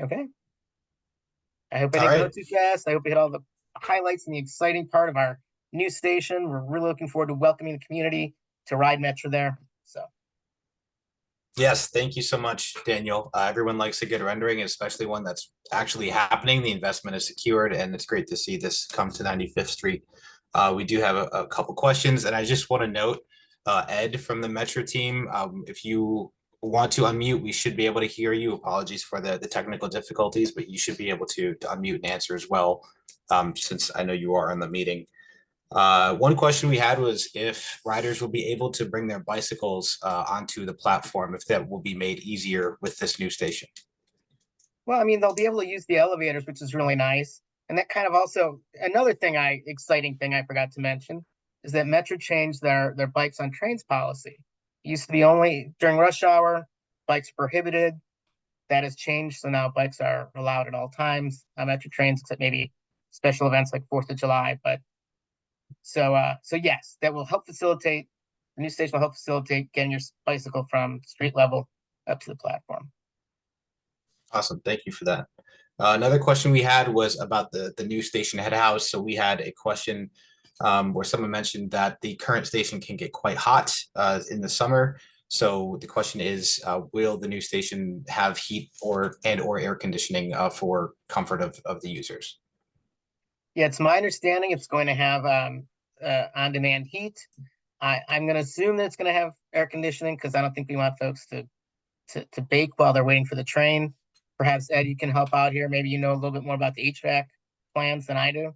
Okay. I hope I didn't go too fast. I hope we hit all the highlights and the exciting part of our new station. We're really looking forward to welcoming the community to ride Metro there. So.
Yes, thank you so much, Daniel. Everyone likes a good rendering, especially one that's actually happening. The investment is secured, and it's great to see this come to 95th Street. We do have a couple questions, and I just want to note, Ed from the Metro team, if you want to unmute, we should be able to hear you. Apologies for the technical difficulties, but you should be able to unmute and answer as well, since I know you are on the meeting. One question we had was if riders will be able to bring their bicycles onto the platform, if that will be made easier with this new station.
Well, I mean, they'll be able to use the elevators, which is really nice. And that kind of also, another thing exciting thing I forgot to mention is that Metro changed their bikes on trains policy. It used to be only during rush hour, bikes prohibited. That has changed, so now bikes are allowed at all times on Metro trains, except maybe special events like 4th of July. But so yes, that will help facilitate, the new station will help facilitate getting your bicycle from street level up to the platform.
Awesome, thank you for that. Another question we had was about the new station head house. So we had a question where someone mentioned that the current station can get quite hot in the summer. So the question is, will the new station have heat or air conditioning for comfort of the users?
Yeah, it's my understanding it's going to have on-demand heat. I'm going to assume that it's going to have air conditioning because I don't think we want folks to bake while they're waiting for the train. Perhaps, Ed, you can help out here. Maybe you know a little bit more about the HVAC plans than I do.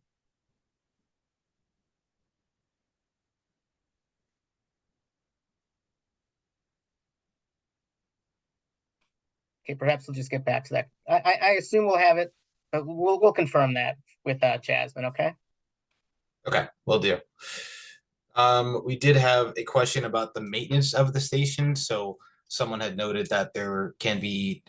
Okay, perhaps we'll just get back to that. I assume we'll have it, but we'll confirm that with Jasmine, okay?
Okay, will do. We did have a question about the maintenance of the station. So someone had noted that there can be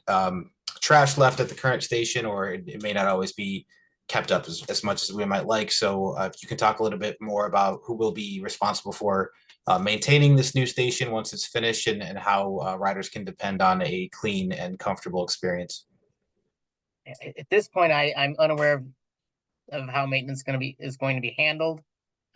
trash left at the current station, or it may not always be kept up as much as we might like. So if you can talk a little bit more about who will be responsible for maintaining this new station once it's finished, and how riders can depend on a clean and comfortable experience.
At this point, I'm unaware of how maintenance is going to be handled.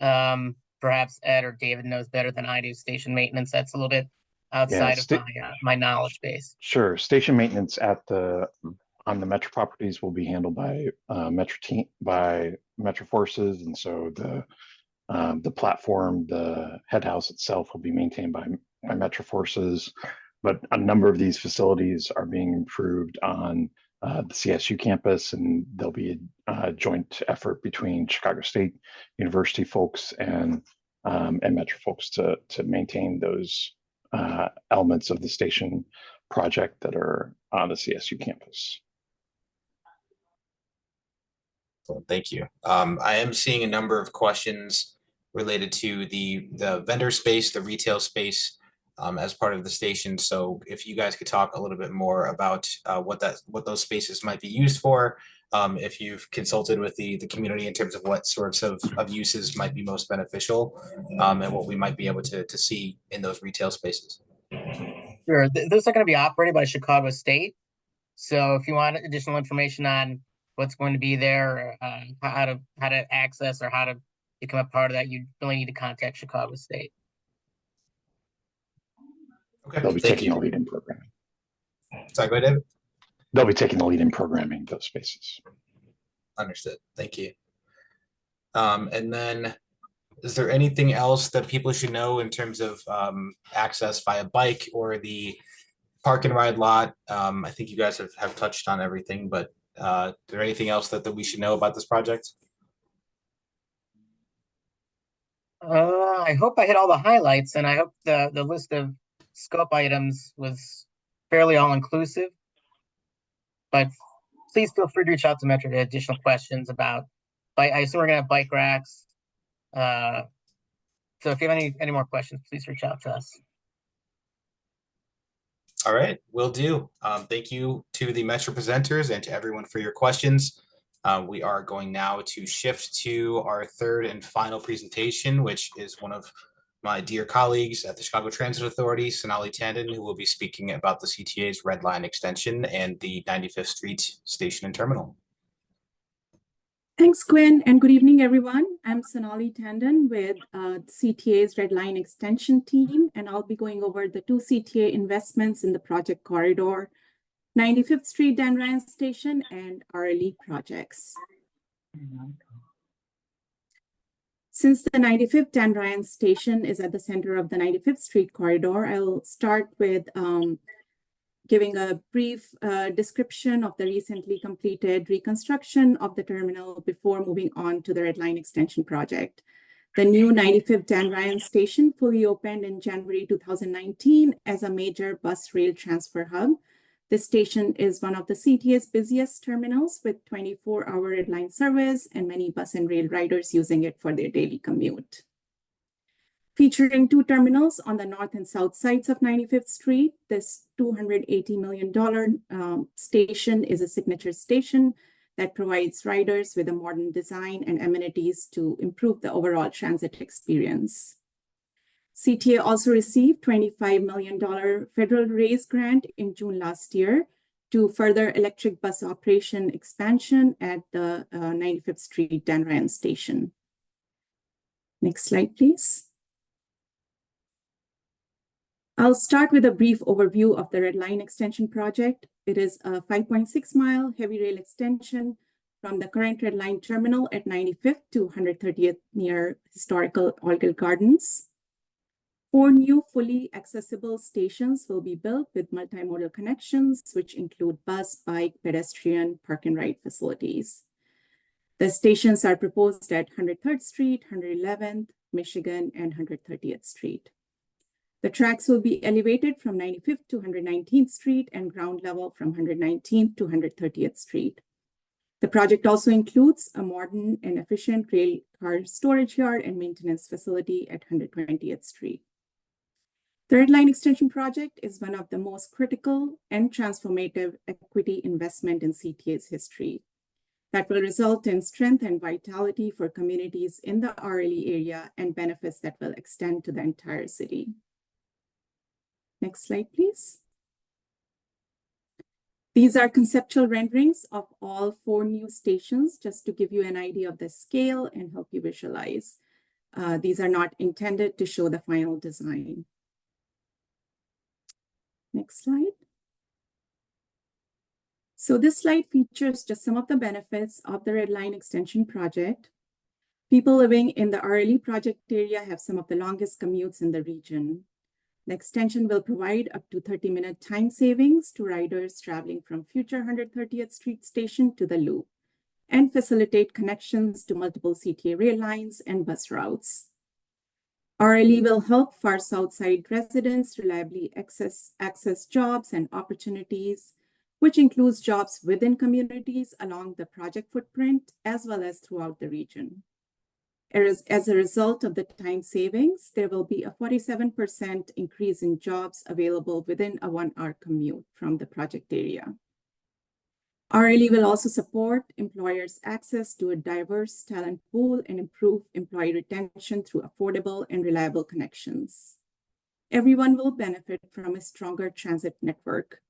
Perhaps Ed or David knows better than I do station maintenance. That's a little bit outside of my knowledge base.
Sure. Station maintenance on the Metro properties will be handled by Metro Forces, and so the platform, the head house itself, will be maintained by Metro Forces. But a number of these facilities are being improved on the CSU campus, and there'll be a joint effort between Chicago State University folks and Metro folks to maintain those elements of the station project that are on the CSU campus.
Well, thank you. I am seeing a number of questions related to the vendor space, the retail space. as part of the station. So if you guys could talk a little bit more about what those spaces might be used for, if you've consulted with the community in terms of what sorts of uses might be most beneficial, and what we might be able to see in those retail spaces.
Sure. Those are going to be operated by Chicago State. So if you want additional information on what's going to be there, how to access or how to become a part of that, you really need to contact Chicago State.
Okay,
They'll be
thank
taking the
you.
lead in programming.
Sorry, go ahead, David.
They'll be taking the lead in programming those spaces.
Understood. Thank you. And then, is there anything else that people should know in terms of access via bike or the park and ride lot? I think you guys have touched on everything, but is there anything else that we should know about this project?
I hope I hit all the highlights, and I hope the list of scope items was fairly all-inclusive. But please feel free to reach out to Metro with additional questions about. I assume we're gonna have bike racks. So if you have any more questions, please reach out to us.
All right, will do. Thank you to the Metro presenters and to everyone for your questions. We are going now to shift to our third and final presentation, which is one of my dear colleagues at the Chicago Transit Authority, Sonali Tandon, who will be speaking about the CTA's Red Line extension and the 95th Street Station and Terminal.
Thanks, Quinn, and good evening, everyone. I'm Sonali Tandon with CTA's Red Line Extension team, and I'll be going over the two CTA investments in the project corridor, 95th Street Dan Ryan Station and RLE projects. Since the 95th Dan Ryan Station is at the center of the 95th Street corridor, I'll start with giving a brief description of the recently completed reconstruction of the terminal before moving on to the Red Line Extension project. The new 95th Dan Ryan Station fully opened in January 2019 as a major bus rail transfer hub. This station is one of the CTA's busiest terminals with 24-hour Red Line service and many bus and rail riders using it for their daily commute. Featuring two terminals on the north and south sides of 95th Street, this $280 million station is a signature station that provides riders with a modern design and amenities to improve the overall transit experience. CTA also received $25 million federal RAISE grant in June last year to further electric bus operation expansion at the 95th Street Dan Ryan Station. Next slide, please. I'll start with a brief overview of the Red Line Extension project. It is a 5.6-mile heavy rail extension from the current Red Line terminal at 95th to 130th near historical Algill Gardens. 4 new fully accessible stations will be built with multimodal connections, which include bus, bike, pedestrian, park and ride facilities. The stations are proposed at 103rd Street, 111th, Michigan, and 130th Street. The tracks will be elevated from 95th to 119th Street and ground level from 119th to 130th Street. The project also includes a modern and efficient rail car storage yard and maintenance facility at 120th Street. The Red Line Extension project is one of the most critical and transformative equity investment in CTA's history that will result in strength and vitality for communities in the RLE area and benefits that will extend to the entire city. Next slide, please. These are conceptual renderings of all 4 new stations, just to give you an idea of the scale and help you visualize. These are not intended to show the final design. Next slide. So this slide features just some of the benefits of the Red Line Extension project. People living in the RLE project area have some of the longest commutes in the region. The extension will provide up to 30-minute time savings to riders traveling from future 130th Street Station to the Loop and facilitate connections to multiple CTA rail lines and bus routes. RLE will help far south side residents reliably access jobs and opportunities, which includes jobs within communities along the project footprint as well as throughout the region. As a result of the time savings, there will be a 47% increase in jobs available within a 1-hour commute from the project area. RLE will also support employers' access to a diverse talent pool and improve employee retention through affordable and reliable connections. Everyone will benefit from a stronger transit network.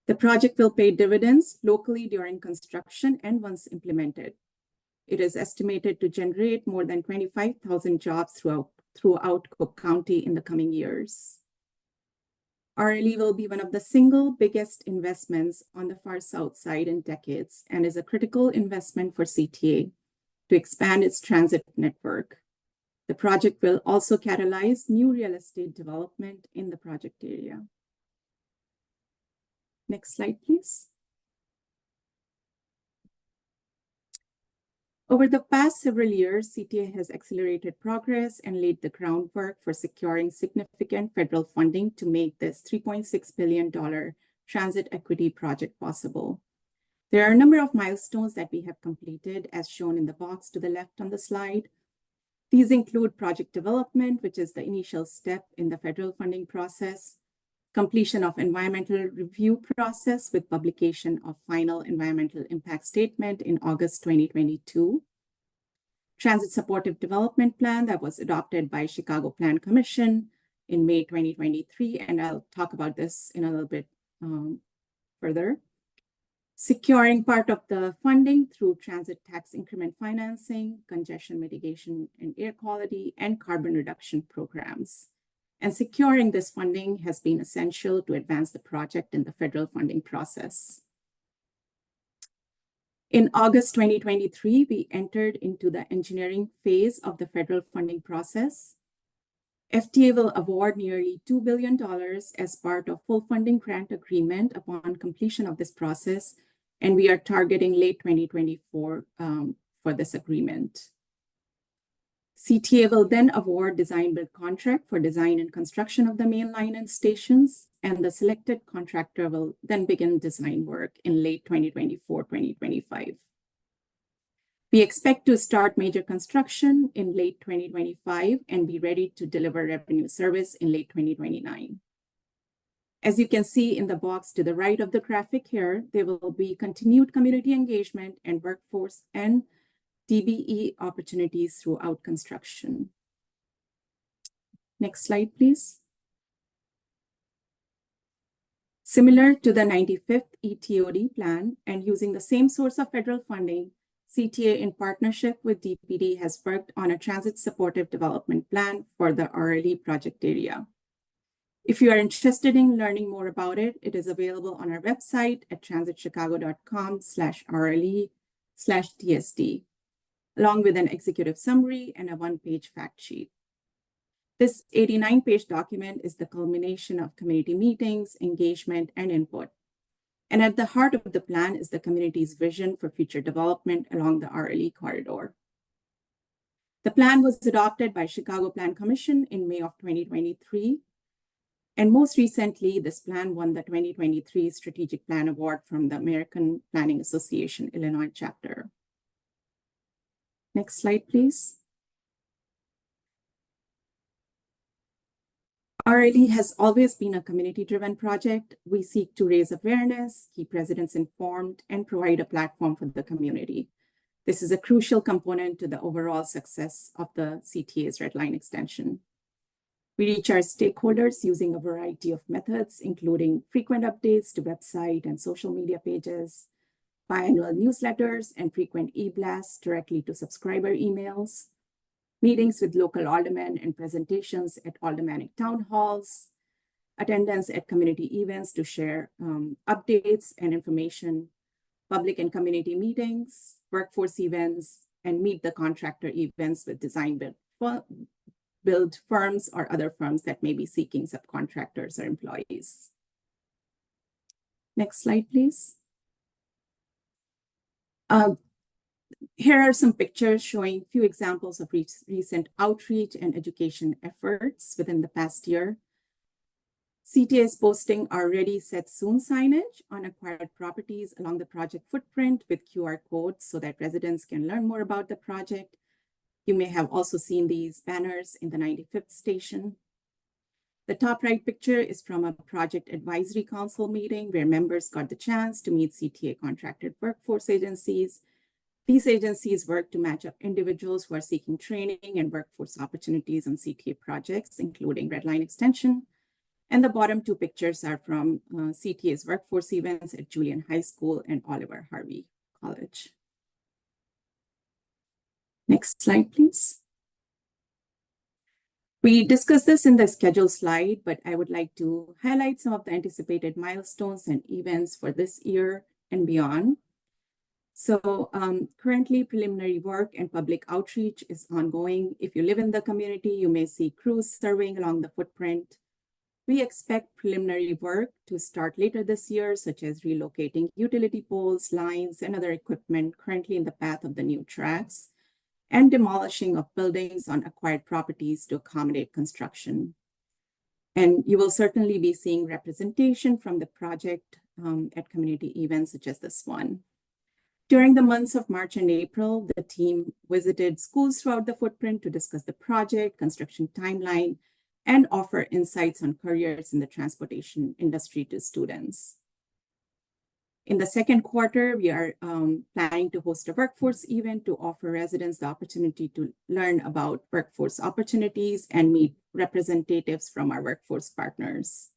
The project will pay dividends locally during construction and once implemented. It is estimated to generate more than 25,000 jobs throughout Cook County in the coming years. RLE will be one of the single biggest investments on the far south side in decades and is a critical investment for CTA to expand its transit network. The project will also catalyze new real estate development in the project area. Next slide, please. Over the past several years, CTA has accelerated progress and laid the groundwork for securing significant federal funding to make this $3.6 billion transit equity project possible. There are a number of milestones that we have completed, as shown in the box to the left on the slide. These include project development, which is the initial step in the federal funding process, completion of environmental review process with publication of final environmental impact statement in August 2022, transit supportive development plan that was adopted by Chicago Plan Commission in May 2023, and I'll talk about this in a little bit further. Securing part of the funding through transit tax increment financing, congestion mitigation and air quality, and carbon reduction programs. And securing this funding has been essential to advance the project in the federal funding process. In August 2023, we entered into the engineering phase of the federal funding process. FTA will award nearly $2 billion as part of full funding grant agreement upon completion of this process, and we are targeting late 2024 for this agreement. CTA will then award design build contract for design and construction of the main line and stations, and the selected contractor will then begin design work in late 2024-2025. We expect to start major construction in late 2025 and be ready to deliver revenue service in late 2029. As you can see in the box to the right of the graphic here, there will be continued community engagement and workforce and DBE opportunities throughout construction. Next slide, please. Similar to the 95th ETOD plan and using the same source of federal funding, CTA in partnership with DPD has worked on a transit supportive development plan for the RLE project area. If you are interested in learning more about it, it is available on our website at transitchicago.com/RLE/TSD. along with an executive summary and a one-page fact sheet. This 89-page document is the culmination of community meetings, engagement, and input. And at the heart of the plan is the community's vision for future development along the RLE corridor. The plan was adopted by Chicago Plan Commission in May of 2023. And most recently, this plan won the 2023 Strategic Plan Award from the American Planning Association, Illinois chapter. Next slide, please. RLE has always been a community-driven project. We seek to raise awareness, keep residents informed, and provide a platform for the community. This is a crucial component to the overall success of the CTA's Red Line extension. We reach our stakeholders using a variety of methods, including frequent updates to website and social media pages, biannual newsletters, and frequent e-blasts directly to subscriber emails, meetings with local aldermen and presentations at aldermanic town halls, attendance at community events to share updates and information, public and community meetings, workforce events, and meet the contractor events with design build firms or other firms that may be seeking subcontractors or employees. Next slide, please. Here are some pictures showing a few examples of recent outreach and education efforts within the past year. CTA is posting our Ready, Set, Soon signage on acquired properties along the project footprint with QR codes so that residents can learn more about the project. You may have also seen these banners in the 95th station. The top right picture is from a project advisory council meeting where members got the chance to meet CTA contracted workforce agencies. These agencies work to match up individuals who are seeking training and workforce opportunities on CTA projects, including Red Line Extension. And the bottom two pictures are from CTA's workforce events at Julian High School and Oliver Harvey College. Next slide, please. We discussed this in the schedule slide, but I would like to highlight some of the anticipated milestones and events for this year and beyond. So currently preliminary work and public outreach is ongoing. If you live in the community, you may see crews surveying along the footprint. We expect preliminary work to start later this year, such as relocating utility poles, lines, and other equipment currently in the path of the new tracks, and demolishing of buildings on acquired properties to accommodate construction. And you will certainly be seeing representation from the project at community events such as this one. During the months of March and April, the team visited schools throughout the footprint to discuss the project, construction timeline, and offer insights on careers in the transportation industry to students. In the second quarter, we are planning to host a workforce event to offer residents the opportunity to learn about workforce opportunities and meet representatives from our workforce partners.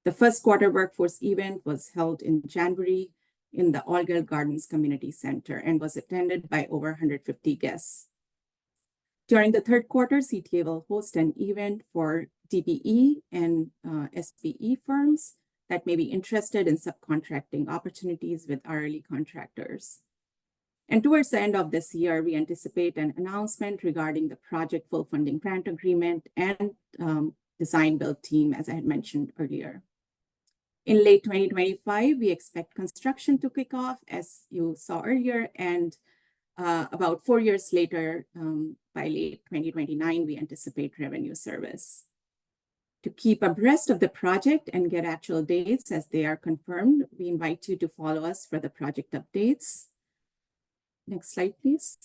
The first quarter workforce event was held in January in the All Girl Gardens Community Center and was attended by over 150 guests. During the third quarter, CTA will host an event for DBE and SBE firms that may be interested in subcontracting opportunities with hourly contractors. And towards the end of this year, we anticipate an announcement regarding the project full funding grant agreement and design build team, as I had mentioned earlier. In late 2025, we expect construction to kick off, as you saw earlier, and about 4 years later, by late 2029, we anticipate revenue service. To keep abreast of the project and get actual dates as they are confirmed, we invite you to follow us for the project updates. Next slide, please.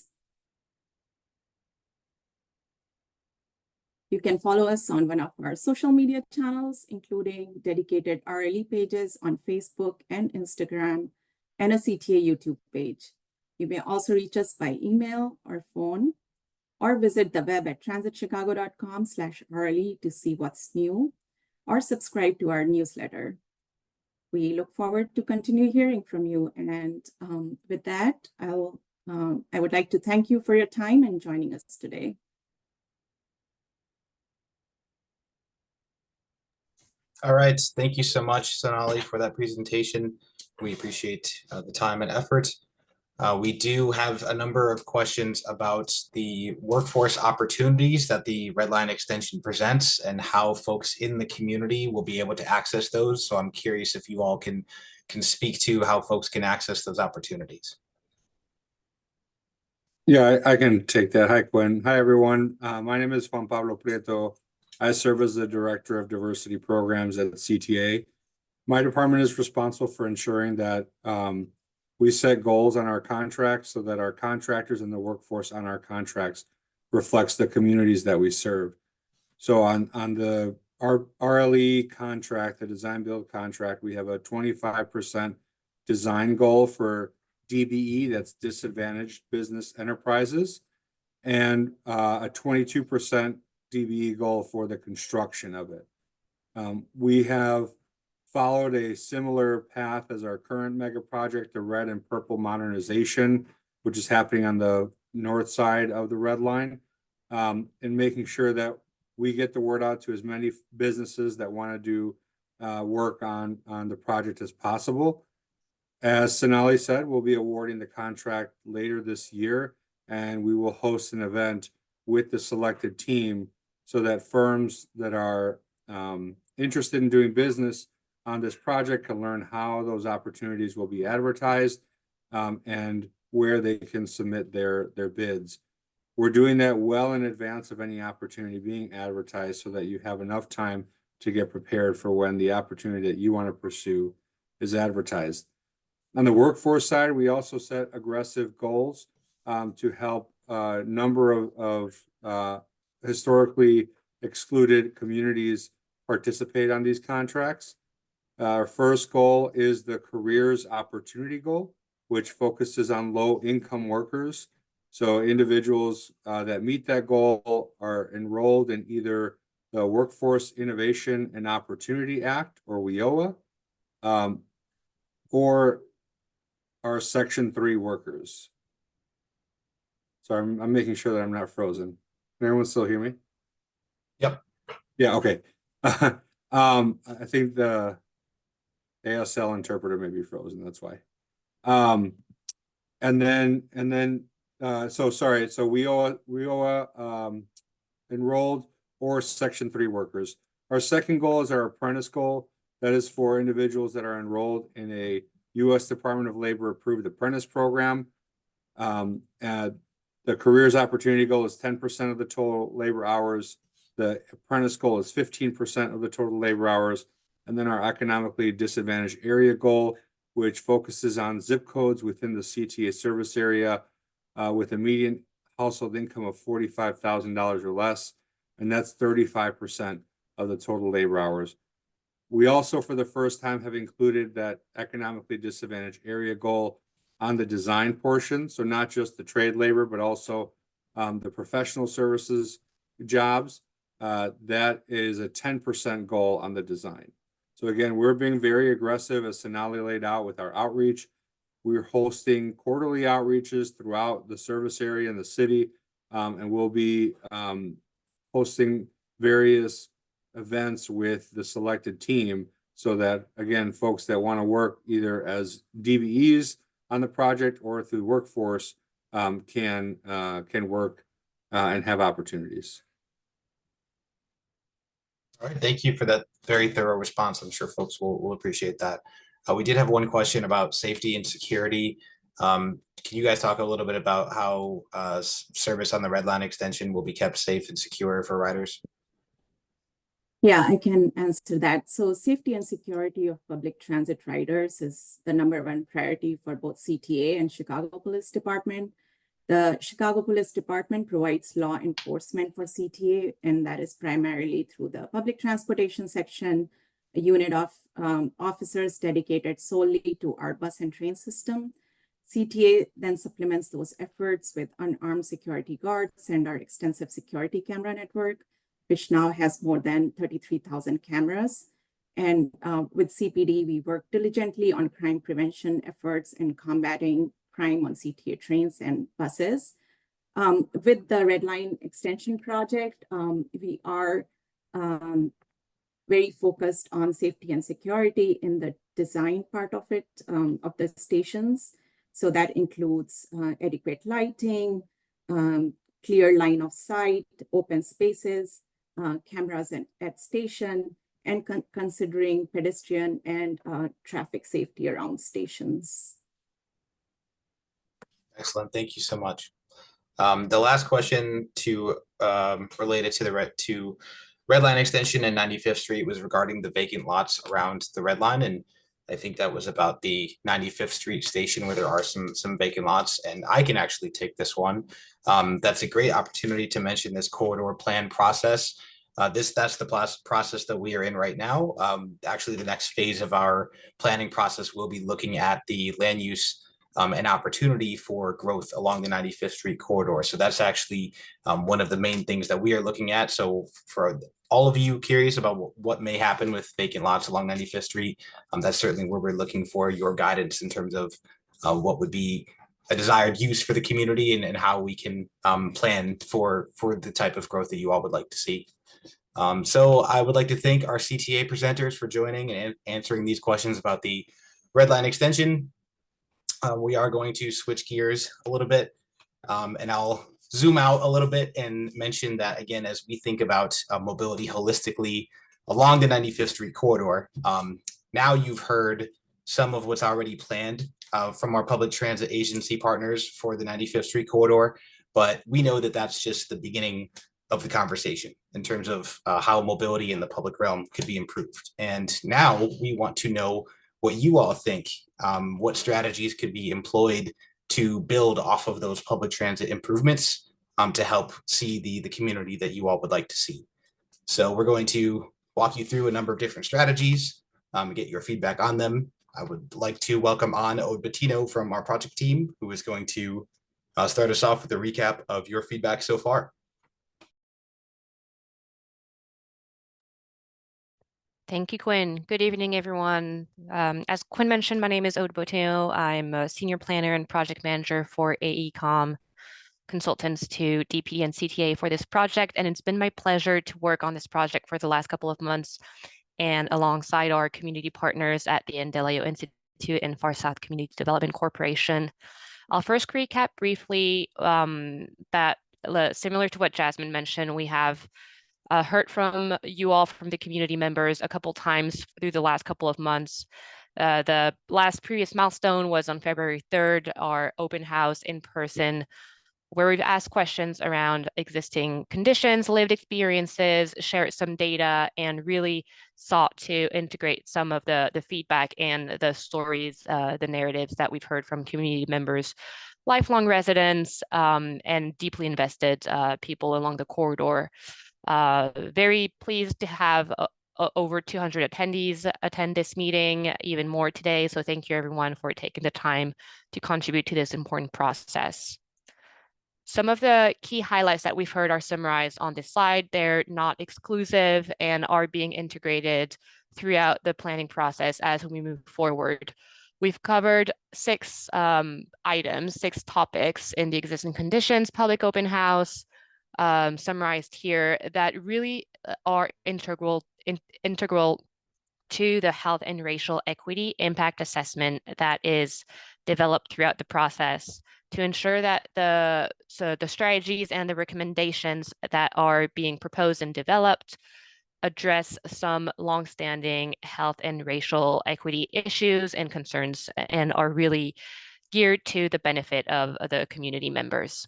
You can follow us on one of our social media channels, including dedicated RLE pages on Facebook and Instagram, and a CTA YouTube page. You may also reach us by email or phone, or visit the web at transitchicago.com/RLE to see what's new, or subscribe to our newsletter. We look forward to continue hearing from you. And with that, I would like to thank you for your time and joining us today.
All right, thank you so much, Sonali, for that presentation. We appreciate the time and effort. We do have a number of questions about the workforce opportunities that the Red Line Extension presents and how folks in the community will be able to access those. So I'm curious if you all can speak to how folks can access those opportunities.
Yeah, I can take that. Hi, Quinn. Hi, everyone. My name is Juan Pablo Prieto. I serve as the Director of Diversity Programs at CTA. My department is responsible for ensuring that we set goals on our contracts so that our contractors and the workforce on our contracts reflects the communities that we serve. So on our RLE contract, the design build contract, we have a 25% design goal for DBE, that's disadvantaged business enterprises, and a 22% DBE goal for the construction of it. We have followed a similar path as our current mega project, the red and purple modernization, which is happening on the north side of the red line, and making sure that we get the word out to as many businesses that want to do work on the project as possible. As Sonali said, we'll be awarding the contract later this year, and we will host an event with the selected team so that firms that are interested in doing business on this project can learn how those opportunities will be advertised and where they can submit their bids. We're doing that well in advance of any opportunity being advertised so that you have enough time to get prepared for when the opportunity that you want to pursue is advertised. On the workforce side, we also set aggressive goals to help number of historically excluded communities participate on these contracts. Our first goal is the careers opportunity goal, which focuses on low-income workers. So individuals that meet that goal are enrolled in either the Workforce Innovation and Opportunity Act, or WIOA, or are Section 3 workers. So I'm making sure that I'm not frozen. Can everyone still hear me?
Yep.
Yeah, okay. I think the ASL interpreter may be frozen, that's why. So WIOA enrolled or Section 3 workers. Our second goal is our apprentice goal. That is for individuals that are enrolled in a U.S. Department of Labor approved apprentice program. The careers opportunity goal is 10% of the total labor hours. The apprentice goal is 15% of the total labor hours. And then our economically disadvantaged area goal, which focuses on zip codes within the CTA service area with a median household income of $45,000 or less. And that's 35% of the total labor hours. We also, for the first time, have included that economically disadvantaged area goal on the design portion. So not just the trade labor, but also the professional services jobs. That is a 10% goal on the design. So again, we're being very aggressive, as Sonali laid out, with our outreach. We're hosting quarterly outreaches throughout the service area in the city, and we'll be hosting various events with the selected team so that, again, folks that want to work either as DBEs on the project or through workforce can work and have opportunities.
All right, thank you for that very thorough response. I'm sure folks will appreciate that. We did have one question about safety and security. Can you guys talk a little bit about how service on the Red Line extension will be kept safe and secure for riders?
Yeah, I can answer that. So safety and security of public transit riders is the #1 priority for both CTA and Chicago Police Department. The Chicago Police Department provides law enforcement for CTA, and that is primarily through the public transportation section, a unit of officers dedicated solely to our bus and train system. CTA then supplements those efforts with unarmed security guards and our extensive security camera network, which now has more than 33,000 cameras. And with CPD, we work diligently on crime prevention efforts and combating crime on CTA trains and buses. With the Red Line Extension project, we are very focused on safety and security in the design part of it, of the stations. So that includes adequate lighting, clear line of sight, open spaces, cameras at station, and considering pedestrian and traffic safety around stations.
Excellent, thank you so much. The last question related to the Red Line extension and 95th Street was regarding the vacant lots around the Red Line, and I think that was about the 95th Street station where there are some vacant lots, and I can actually take this one. That's a great opportunity to mention this corridor plan process. That's the process that we are in right now. Actually, the next phase of our planning process will be looking at the land use and opportunity for growth along the 95th Street corridor. So that's actually one of the main things that we are looking at. So for all of you curious about what may happen with vacant lots along 95th Street, that's certainly where we're looking for your guidance in terms of what would be a desired use for the community and how we can plan for the type of growth that you all would like to see. So I would like to thank our CTA presenters for joining and answering these questions about the Red Line extension. We are going to switch gears a little bit, and I'll zoom out a little bit and mention that, again, as we think about mobility holistically along the 95th Street corridor, now you've heard some of what's already planned from our public transit agency partners for the 95th Street corridor, but we know that that's just the beginning of the conversation in terms of how mobility in the public realm could be improved. And now we want to know what you all think, what strategies could be employed to build off of those public transit improvements to help see the community that you all would like to see. So we're going to walk you through a number of different strategies, get your feedback on them. I would like to welcome on Ode Bettino from our project team, who is going to start us off with a recap of your feedback so far.
Thank you, Quinn. Good evening, everyone. As Quinn mentioned, my name is Ode Bettino. I'm a senior planner and project manager for AECOM consultants to DP and CTA for this project, and it's been my pleasure to work on this project for the last couple of months and alongside our community partners at the Endelio Institute and Far South Community Development Corporation. I'll first recap briefly that similar to what Jasmine mentioned, we have heard from you all, from the community members, a couple times through the last couple of months. The last previous milestone was on February 3rd, our open house in person, where we've asked questions around existing conditions, lived experiences, shared some data, and really sought to integrate some of the feedback and the stories, the narratives that we've heard from community members, lifelong residents, and deeply invested people along the corridor. Very pleased to have over 200 attendees attend this meeting, even more today. So thank you everyone for taking the time to contribute to this important process. Some of the key highlights that we've heard are summarized on this slide. They're not exclusive and are being integrated throughout the planning process as we move forward. We've covered six items, 6 topics in the existing conditions, public open house, summarized here, that really are integral to the health and racial equity impact assessment that is developed throughout the process to ensure that the strategies and the recommendations that are being proposed and developed address some longstanding health and racial equity issues and concerns and are really geared to the benefit of the community members.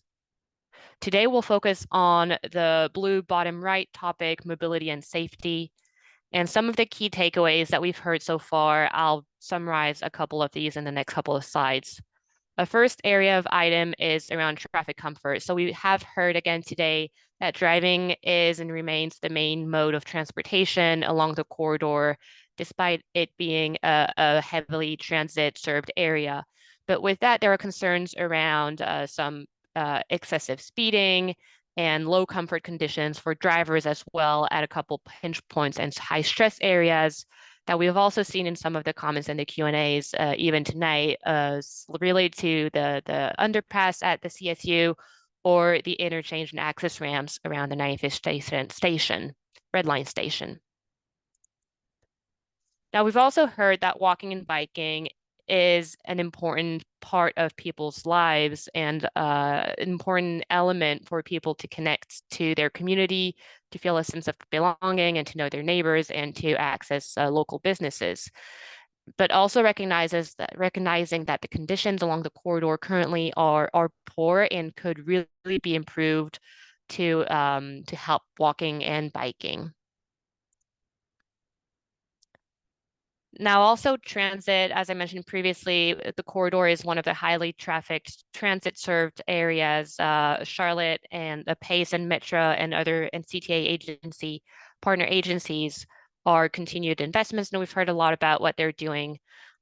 Today, we'll focus on the blue bottom right topic, mobility and safety. And some of the key takeaways that we've heard so far, I'll summarize a couple of these in the next couple of slides. A first area of item is around traffic comfort. So we have heard again today that driving is and remains the main mode of transportation along the corridor, despite it being a heavily transit-served area. But with that, there are concerns around some excessive speeding and low comfort conditions for drivers as well at a couple pinch points and high stress areas that we have also seen in some of the comments in the Q&As even tonight related to the underpass at the CSU or the interchange and access ramps around the 95th station, Red Line station. Now, we've also heard that walking and biking is an important part of people's lives and an important element for people to connect to their community, to feel a sense of belonging and to know their neighbors and to access local businesses. But also recognizing that the conditions along the corridor currently are poor and could really be improved to help walking and biking. Now, also transit, as I mentioned previously, the corridor is one of the highly trafficked transit-served areas. Charlotte and the PACE and Metro and other and CTA partner agencies are continued investments. And we've heard a lot about what they're doing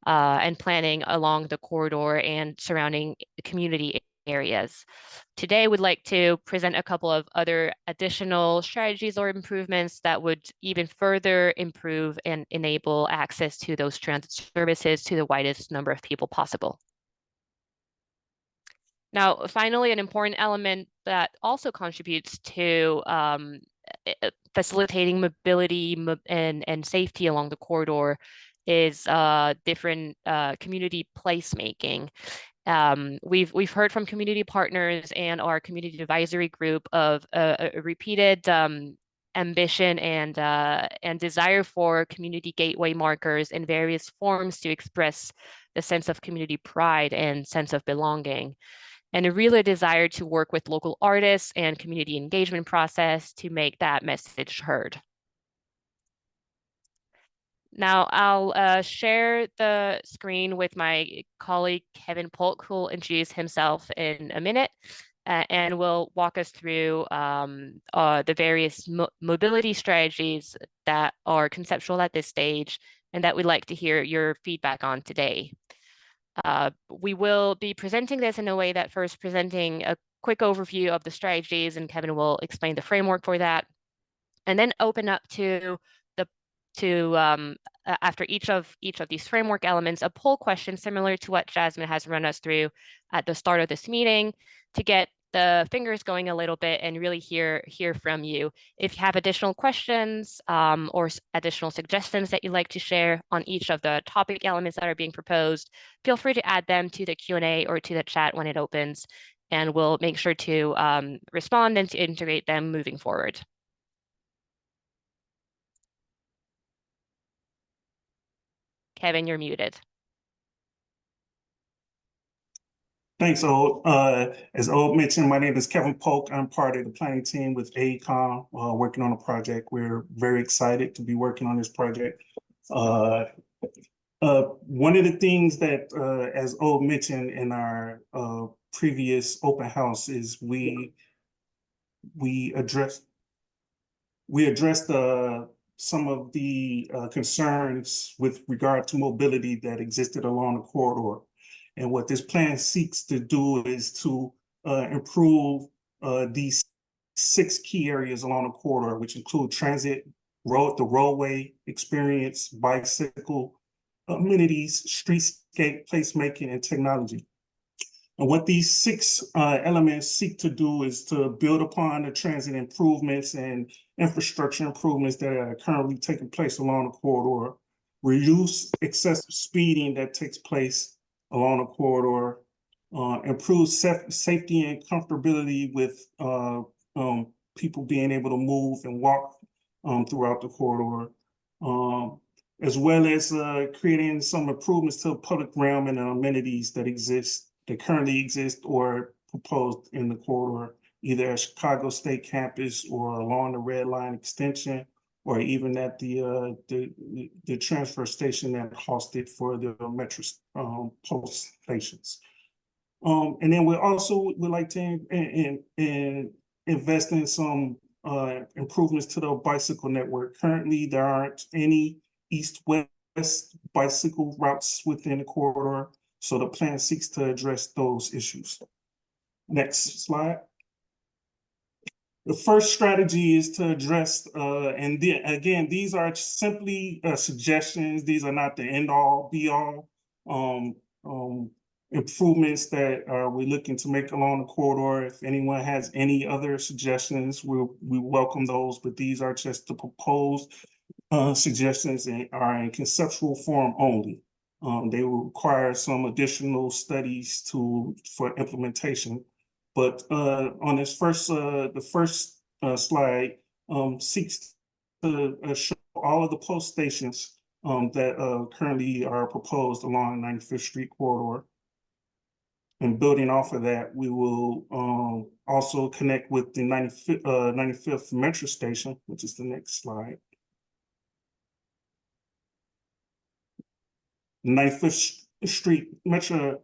and planning along the corridor and surrounding community areas. Today, we'd like to present a couple of other additional strategies or improvements that would even further improve and enable access to those transit services to the widest number of people possible. Now, finally, an important element that also contributes to facilitating mobility and safety along the corridor is different community placemaking. We've heard from community partners and our community advisory group of a repeated ambition and desire for community gateway markers in various forms to express the sense of community pride and sense of belonging, and a real desire to work with local artists and community engagement process to make that message heard. Now I'll share the screen with my colleague Kevin Polk, who will introduce himself in a minute, and will walk us through the various mobility strategies that are conceptual at this stage and that we'd like to hear your feedback on today. We will be presenting this in a way that first presenting a quick overview of the strategies, and Kevin will explain the framework for that, and then open up to after each of these framework elements, a poll question similar to what Jasmine has run us through at the start of this meeting to get the fingers going a little bit and really hear from you. If you have additional questions or additional suggestions that you'd like to share on each of the topic elements that are being proposed, feel free to add them to the Q&A or to the chat when it opens, and we'll make sure to respond and to integrate them moving forward. Kevin, you're muted.
Thanks, Ode. As Ode mentioned, my name is Kevin Polk. I'm part of the planning team with AECOM, working on a project. We're very excited to be working on this project. One of the things that, as Ode mentioned in our previous open house, is we addressed some of the concerns with regard to mobility that existed along the corridor. And what this plan seeks to do is to improve these 6 key areas along the corridor, which include transit, the roadway experience, bicycle amenities, streetscape placemaking, and technology. And what these 6 elements seek to do is to build upon the transit improvements and infrastructure improvements that are currently taking place along the corridor, reduce excessive speeding that takes place along the corridor, improve safety and comfortability with people being able to move and walk throughout the corridor, as well as creating some improvements to the public realm and the amenities that currently exist or proposed in the corridor, either at Chicago State Campus or along the Red Line extension, or even at the transfer station that hosted for the Metro post stations. And then we also would like to invest in some improvements to the bicycle network. Currently, there aren't any east-west bicycle routes within the corridor, so the plan seeks to address those issues. Next slide. The first strategy is to address, and again, these are simply suggestions. These are not the end-all, be-all improvements that we're looking to make along the corridor. If anyone has any other suggestions, we welcome those, but these are just the proposed suggestions and are in conceptual form only. They will require some additional studies for implementation. But on this the first slide seeks to show all of the post stations that currently are proposed along the 95th Street corridor. And building off of that, we will also connect with the 95th Metro Station, which is the next slide. 95th Street Metro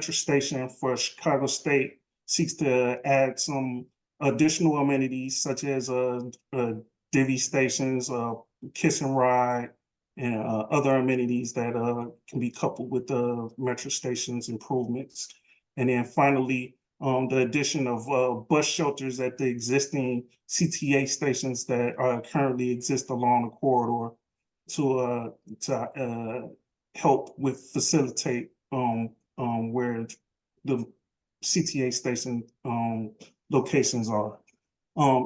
Station for Chicago State seeks to add some additional amenities such as divvy stations, kiss and ride, and other amenities that can be coupled with the Metro Station's improvements. And then finally, the addition of bus shelters at the existing CTA stations that currently exist along the corridor to help with facilitate where the CTA station locations are.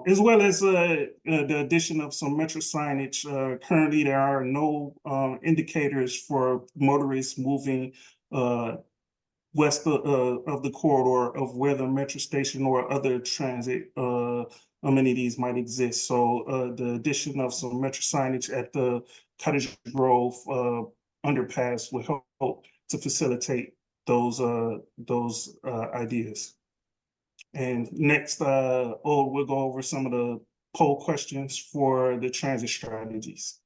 As well as the addition of some metro signage. Currently, there are no indicators for motorists moving west of the corridor of where the metro station or other transit amenities might exist. So the addition of some metro signage at the Cottage Grove underpass will help to facilitate those ideas. And next, we'll go over some of the poll questions for the transit strategies.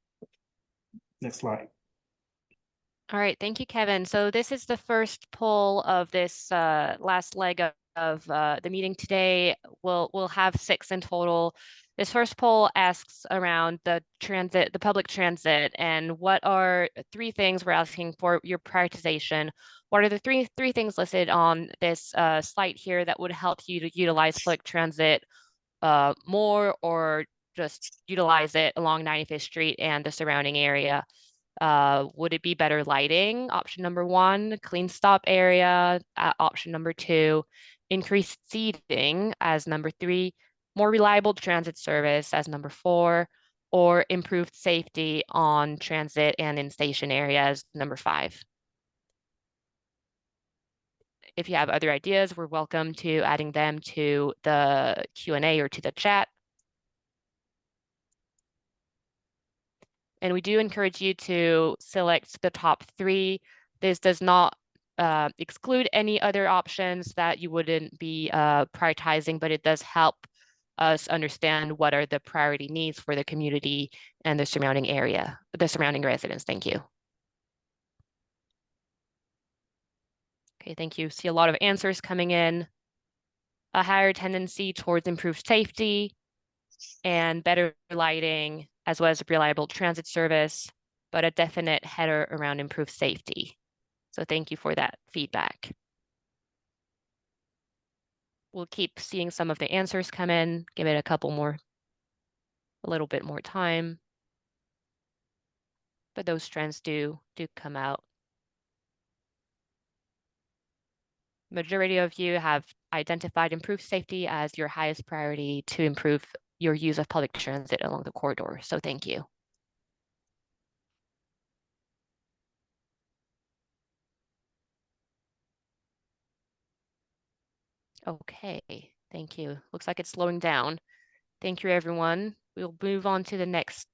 Next slide.
All right, thank you, Kevin. So this is the first poll of this last leg of the meeting today. We'll have 6 in total. This first poll asks around the public transit, and what are 3 things we're asking for your prioritization. What are the three things listed on this slide here that would help you to utilize public transit more, or just utilize it along 95th Street and the surrounding area? Would it be better lighting? Option number 1, clean stop area. Option number 2, increased seating as number 3, more reliable transit service as number 4, or improved safety on transit and in station areas number 5. If you have other ideas, we're welcome to adding them to the Q&A or to the chat. And we do encourage you to select the top 3. This does not exclude any other options that you wouldn't be prioritizing, but it does help us understand what are the priority needs for the community and the surrounding area, the surrounding residents. Thank you. Okay, thank you. See a lot of answers coming in. A higher tendency towards improved safety and better lighting, as well as reliable transit service, but a definite header around improved safety. So thank you for that feedback. We'll keep seeing some of the answers come in, give it a little bit more time. But those trends do come out. Majority of you have identified improved safety as your highest priority to improve your use of public transit along the corridor. So thank you. Okay, thank you. Looks like it's slowing down. Thank you, everyone. We'll move on to the next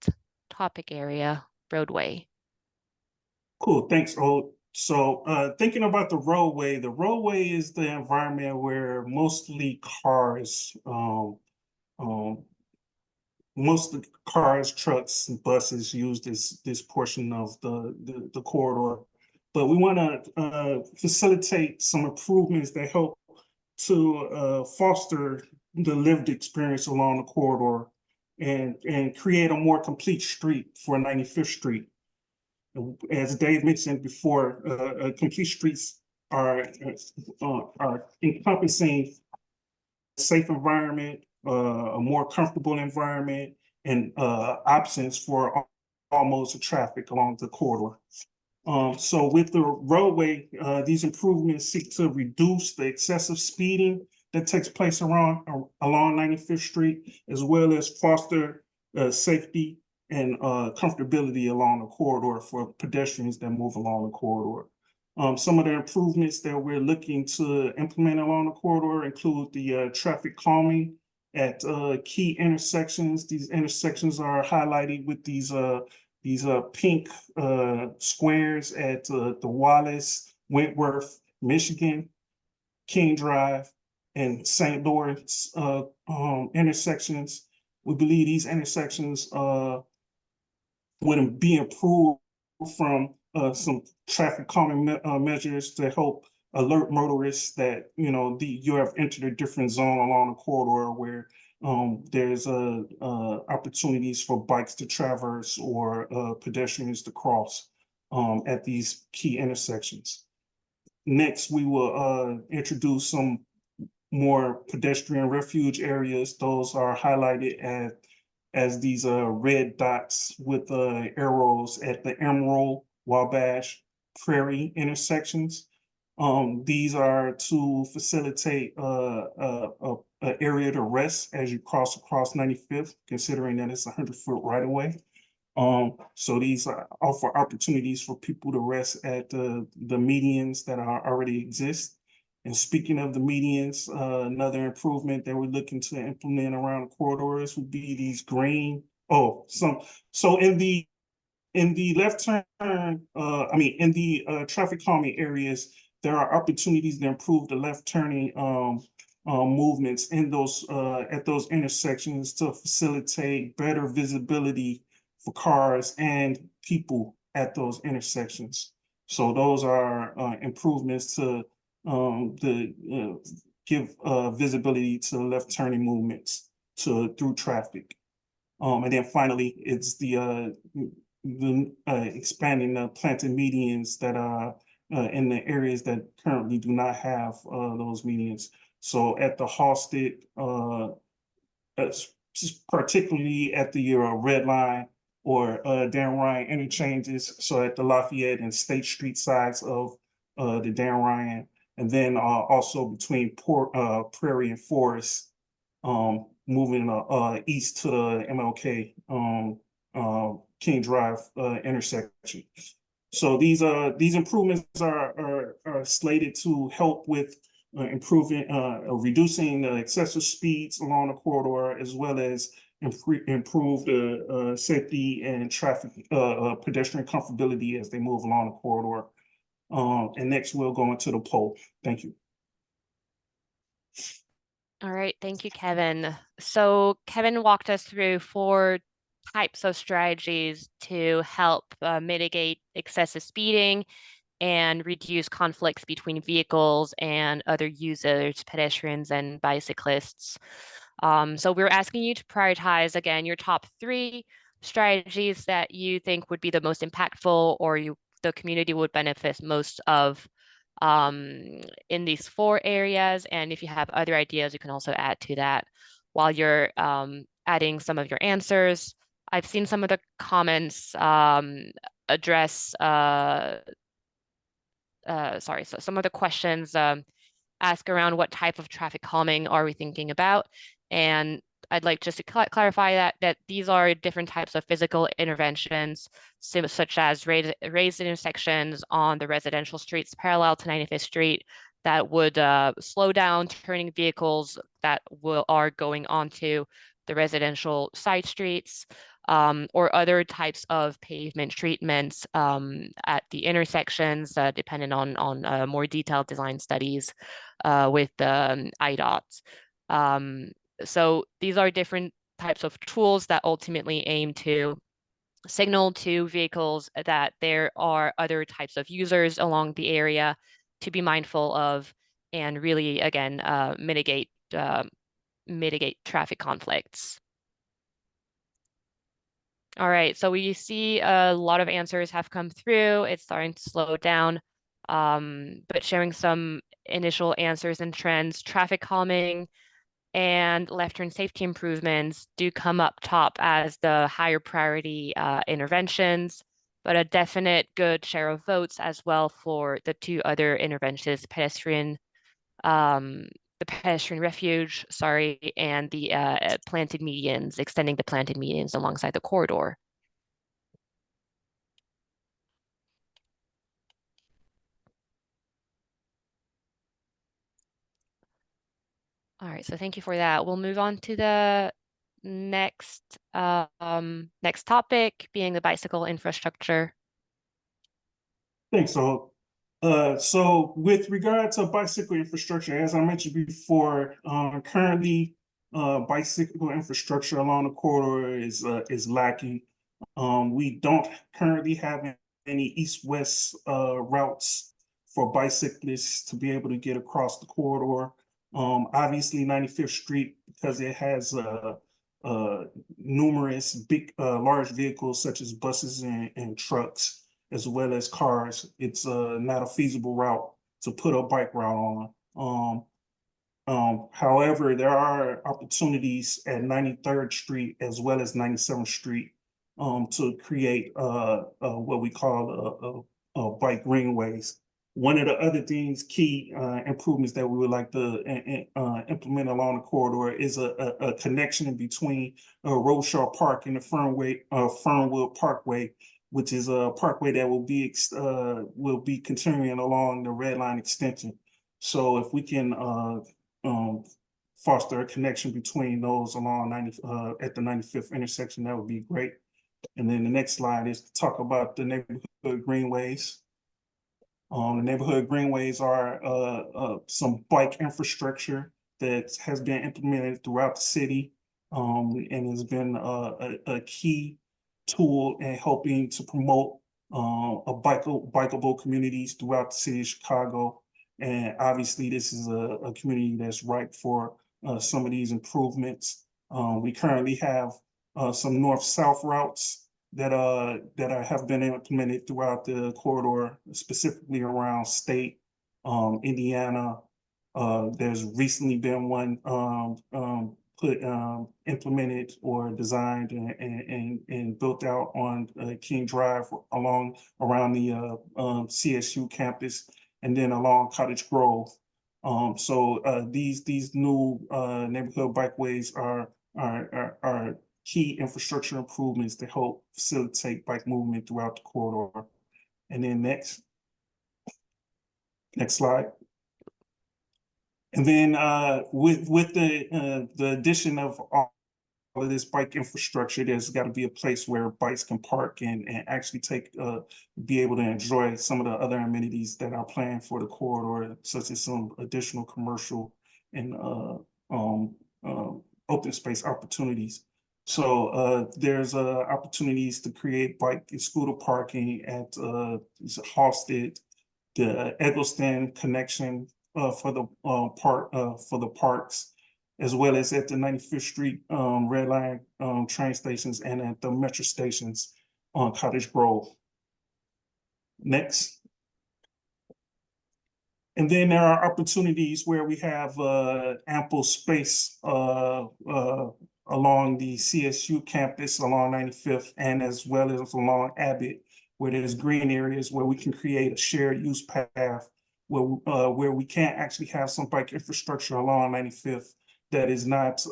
topic area, roadway.
Cool, thanks, Ode. So thinking about the roadway is the environment where mostly cars, most of the cars, trucks, and buses use this portion of the corridor. But we want to facilitate some improvements that help to foster the lived experience along the corridor and create a more complete street for 95th Street. As Dave mentioned before, complete streets are encompassing a safe environment, a more comfortable environment, and options for all modes of traffic along the corridor. So with the roadway, these improvements seek to reduce the excessive speeding that takes place along 95th Street, as well as foster safety and comfortability along the corridor for pedestrians that move along the corridor. Some of the improvements that we're looking to implement along the corridor include the traffic calming at key intersections. These intersections are highlighted with these pink squares at the Wallace, Wentworth, Michigan, King Drive, and St. Lawrence intersections. We believe these intersections would be improved from some traffic calming measures to help alert motorists that you have entered a different zone along the corridor where there's opportunities for bikes to traverse or pedestrians to cross at these key intersections. Next, we will introduce some more pedestrian refuge areas. Those are highlighted as these red dots with arrows at the Emerald, Wabash, Prairie intersections. These are to facilitate an area to rest as you cross across 95th, considering that it's 100-foot right of way. So these offer opportunities for people to rest at the medians that already exist. And speaking of the medians, another improvement that we're looking to implement around the corridors would be these green. So in the left turn, in the traffic calming areas, there are opportunities to improve the left turning movements in those at those intersections to facilitate better visibility for cars and people at those intersections. So those are improvements to give visibility to left turning movements through traffic. And then finally, it's the expanding the planted medians that are in the areas that currently do not have those medians. So at the Halsted, particularly at the red line or Dan Ryan interchanges, so at the Lafayette and State Street sides of the Dan Ryan, and then also between Prairie and Forest, moving east to the MLK King Drive intersection. So these improvements are slated to help with improving, reducing the excessive speeds along the corridor, as well as improve the safety and traffic, pedestrian comfortability as they move along the corridor. And next, we'll go into the poll. Thank you.
All right, thank you, Kevin. So Kevin walked us through 4 types of strategies to help mitigate excessive speeding and reduce conflicts between vehicles and other users, pedestrians and bicyclists. So we're asking you to prioritize, again, your top 3 strategies that you think would be the most impactful or the community would benefit most of in these 4 areas. And if you have other ideas, you can also add to that while you're adding some of your answers. I've seen some of the comments address, so some of the questions ask around what type of traffic calming are we thinking about. And I'd like just to clarify that these are different types of physical interventions, such as raised intersections on the residential streets parallel to 95th Street that would slow down turning vehicles that are going onto the residential side streets, or other types of pavement treatments at the intersections, depending on more detailed design studies with IDOT. So these are different types of tools that ultimately aim to signal to vehicles that there are other types of users along the area to be mindful of, and really, again, mitigate traffic conflicts. All right, so we see a lot of answers have come through. It's starting to slow down, but sharing some initial answers and trends. Traffic calming and left turn safety improvements do come up top as the higher priority interventions, but a definite good share of votes as well for the 2 other interventions, the pedestrian refuge, and the planted medians, extending the planted medians alongside the corridor. All right, so thank you for that. We'll move on to the next topic, being the bicycle infrastructure.
Thanks, so with regard to bicycle infrastructure, as I mentioned before, currently bicycle infrastructure along the corridor is lacking. We don't currently have any east-west routes for bicyclists to be able to get across the corridor. Obviously, 95th Street, because it has numerous big, large vehicles such as buses and trucks, as well as cars, it's not a feasible route to put a bike route on. However, there are opportunities at 93rd Street as well as 97th Street to create what we call bike ringways. One of the other things, key improvements that we would like to implement along the corridor is a connection between Roadshaw Park and the Fernwood Parkway, which is a parkway that will be continuing along the Red Line extension. So if we can foster a connection between those along at the 95th intersection, that would be great. And then the next slide is to talk about the neighborhood greenways. The neighborhood greenways are some bike infrastructure that has been implemented throughout the city and has been a key tool in helping to promote bikeable communities throughout the city of Chicago. And obviously, this is a community that's ripe for some of these improvements. We currently have some north-south routes that have been implemented throughout the corridor, specifically around State, Indiana. There's recently been one implemented or designed and built out on King Drive around the CSU campus, and then along Cottage Grove. So these new neighborhood bikeways are key infrastructure improvements to help facilitate bike movement throughout the corridor. And then next slide. And then with the addition of all of this bike infrastructure, there's got to be a place where bikes can park and actually be able to enjoy some of the other amenities that are planned for the corridor, such as some additional commercial and open space opportunities. So there's opportunities to create bike and scooter parking at Halsted, the Eggleston connection for the parks, as well as at the 95th Street Red Line train stations and at the metro stations on Cottage Grove. Next. And then there are opportunities where we have ample space along the CSU campus, along 95th, and as well as along Abbott, where there's green areas where we can create a shared use path where we can actually have some bike infrastructure along 95th that is not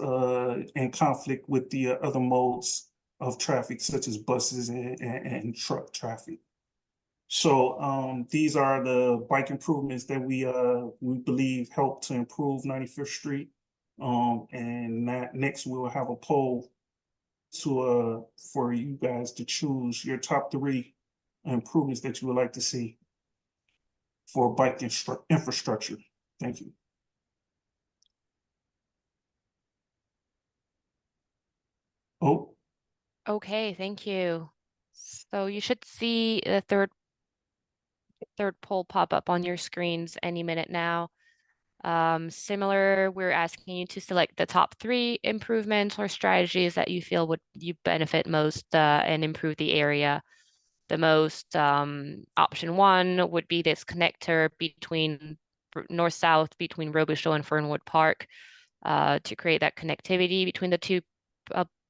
in conflict with the other modes of traffic, such as buses and truck traffic. So these are the bike improvements that we believe help to improve 95th Street. And next we will have a poll for you guys to choose your top 3 improvements that you would like to see for bike infrastructure. Thank you. Oh.
Okay, thank you. So you should see the third poll pop up on your screens any minute now. Similar, we're asking you to select the top 3 improvements or strategies that you feel would benefit most and improve the area the most. Option 1 would be this connector between north-south between Robichaux and Fernwood Park to create that connectivity between the 2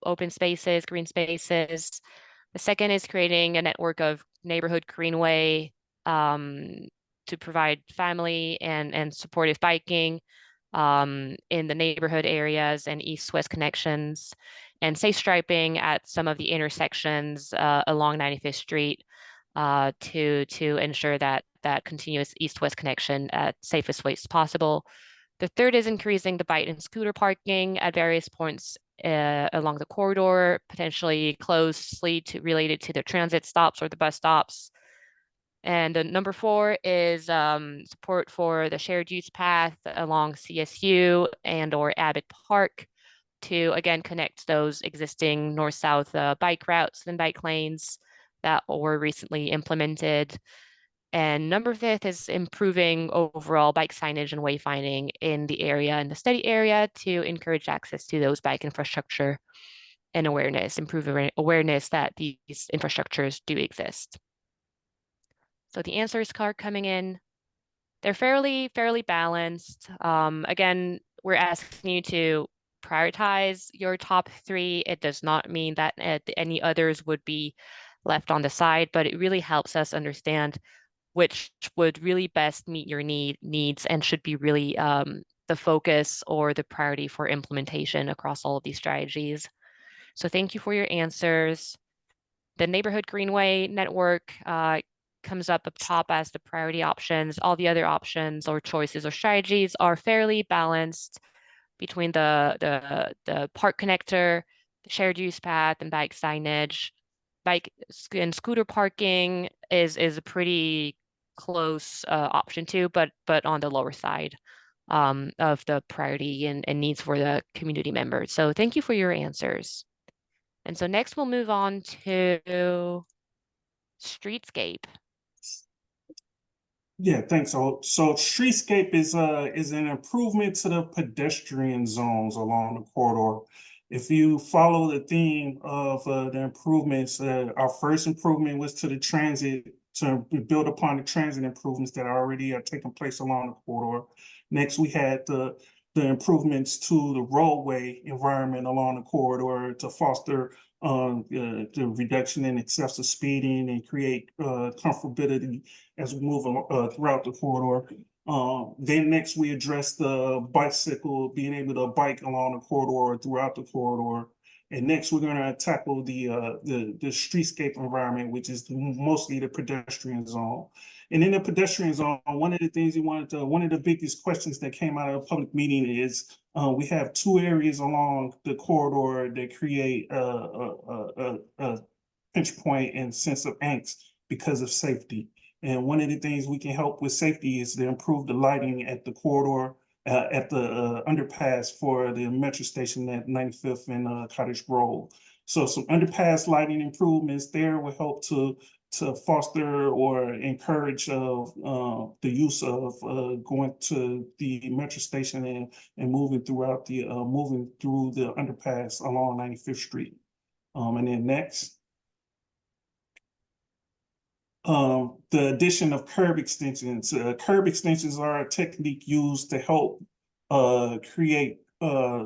open spaces, green spaces. The second is creating a network of neighborhood greenway to provide family and supportive biking in the neighborhood areas and east-west connections, and safe striping at some of the intersections along 95th Street to ensure that continuous east-west connection at safest ways possible. The third is increasing the bike and scooter parking at various points along the corridor, potentially closely related to the transit stops or the bus stops. And number 4 is support for the shared use path along CSU and or Abbott Park to, again, connect those existing north-south bike routes and bike lanes that were recently implemented. And number 5 is improving overall bike signage and wayfinding in the area, in the study area, to encourage access to those bike infrastructure and awareness, improve awareness that these infrastructures do exist. So the answers are coming in. They're fairly balanced. Again, we're asking you to prioritize your top 3. It does not mean that any others would be left on the side, but it really helps us understand which would really best meet your needs and should be really the focus or the priority for implementation across all of these strategies. So thank you for your answers. The neighborhood greenway network comes up top as the priority options. All the other options or choices or strategies are fairly balanced between the park connector, the shared use path, and bike signage. Bike and scooter parking is a pretty close option too, but on the lower side of the priority and needs for the community members. So thank you for your answers. And so next we'll move on to streetscape.
Yeah, thanks. So streetscape is an improvement to the pedestrian zones along the corridor. If you follow the theme of the improvements, our first improvement was to the transit, to build upon the transit improvements that already are taking place along the corridor. Next, we had the improvements to the roadway environment along the corridor to foster the reduction in excessive speeding and create comfortability as we move throughout the corridor. Then next we address the bicycle, being able to bike along the corridor throughout the corridor. And next we're going to tackle the streetscape environment, which is mostly the pedestrian zone. And in the pedestrian zone, one of the things one of the biggest questions that came out of a public meeting is we have two areas along the corridor that create a pinch point and sense of angst because of safety. And one of the things we can help with safety is to improve the lighting at the corridor, at the underpass for the metro station at 95th and Cottage Grove. So some underpass lighting improvements there will help to foster or encourage the use of going to the metro station and moving throughout the moving through the underpass along 95th Street. And then next. The addition of curb extensions. Curb extensions are a technique used to help create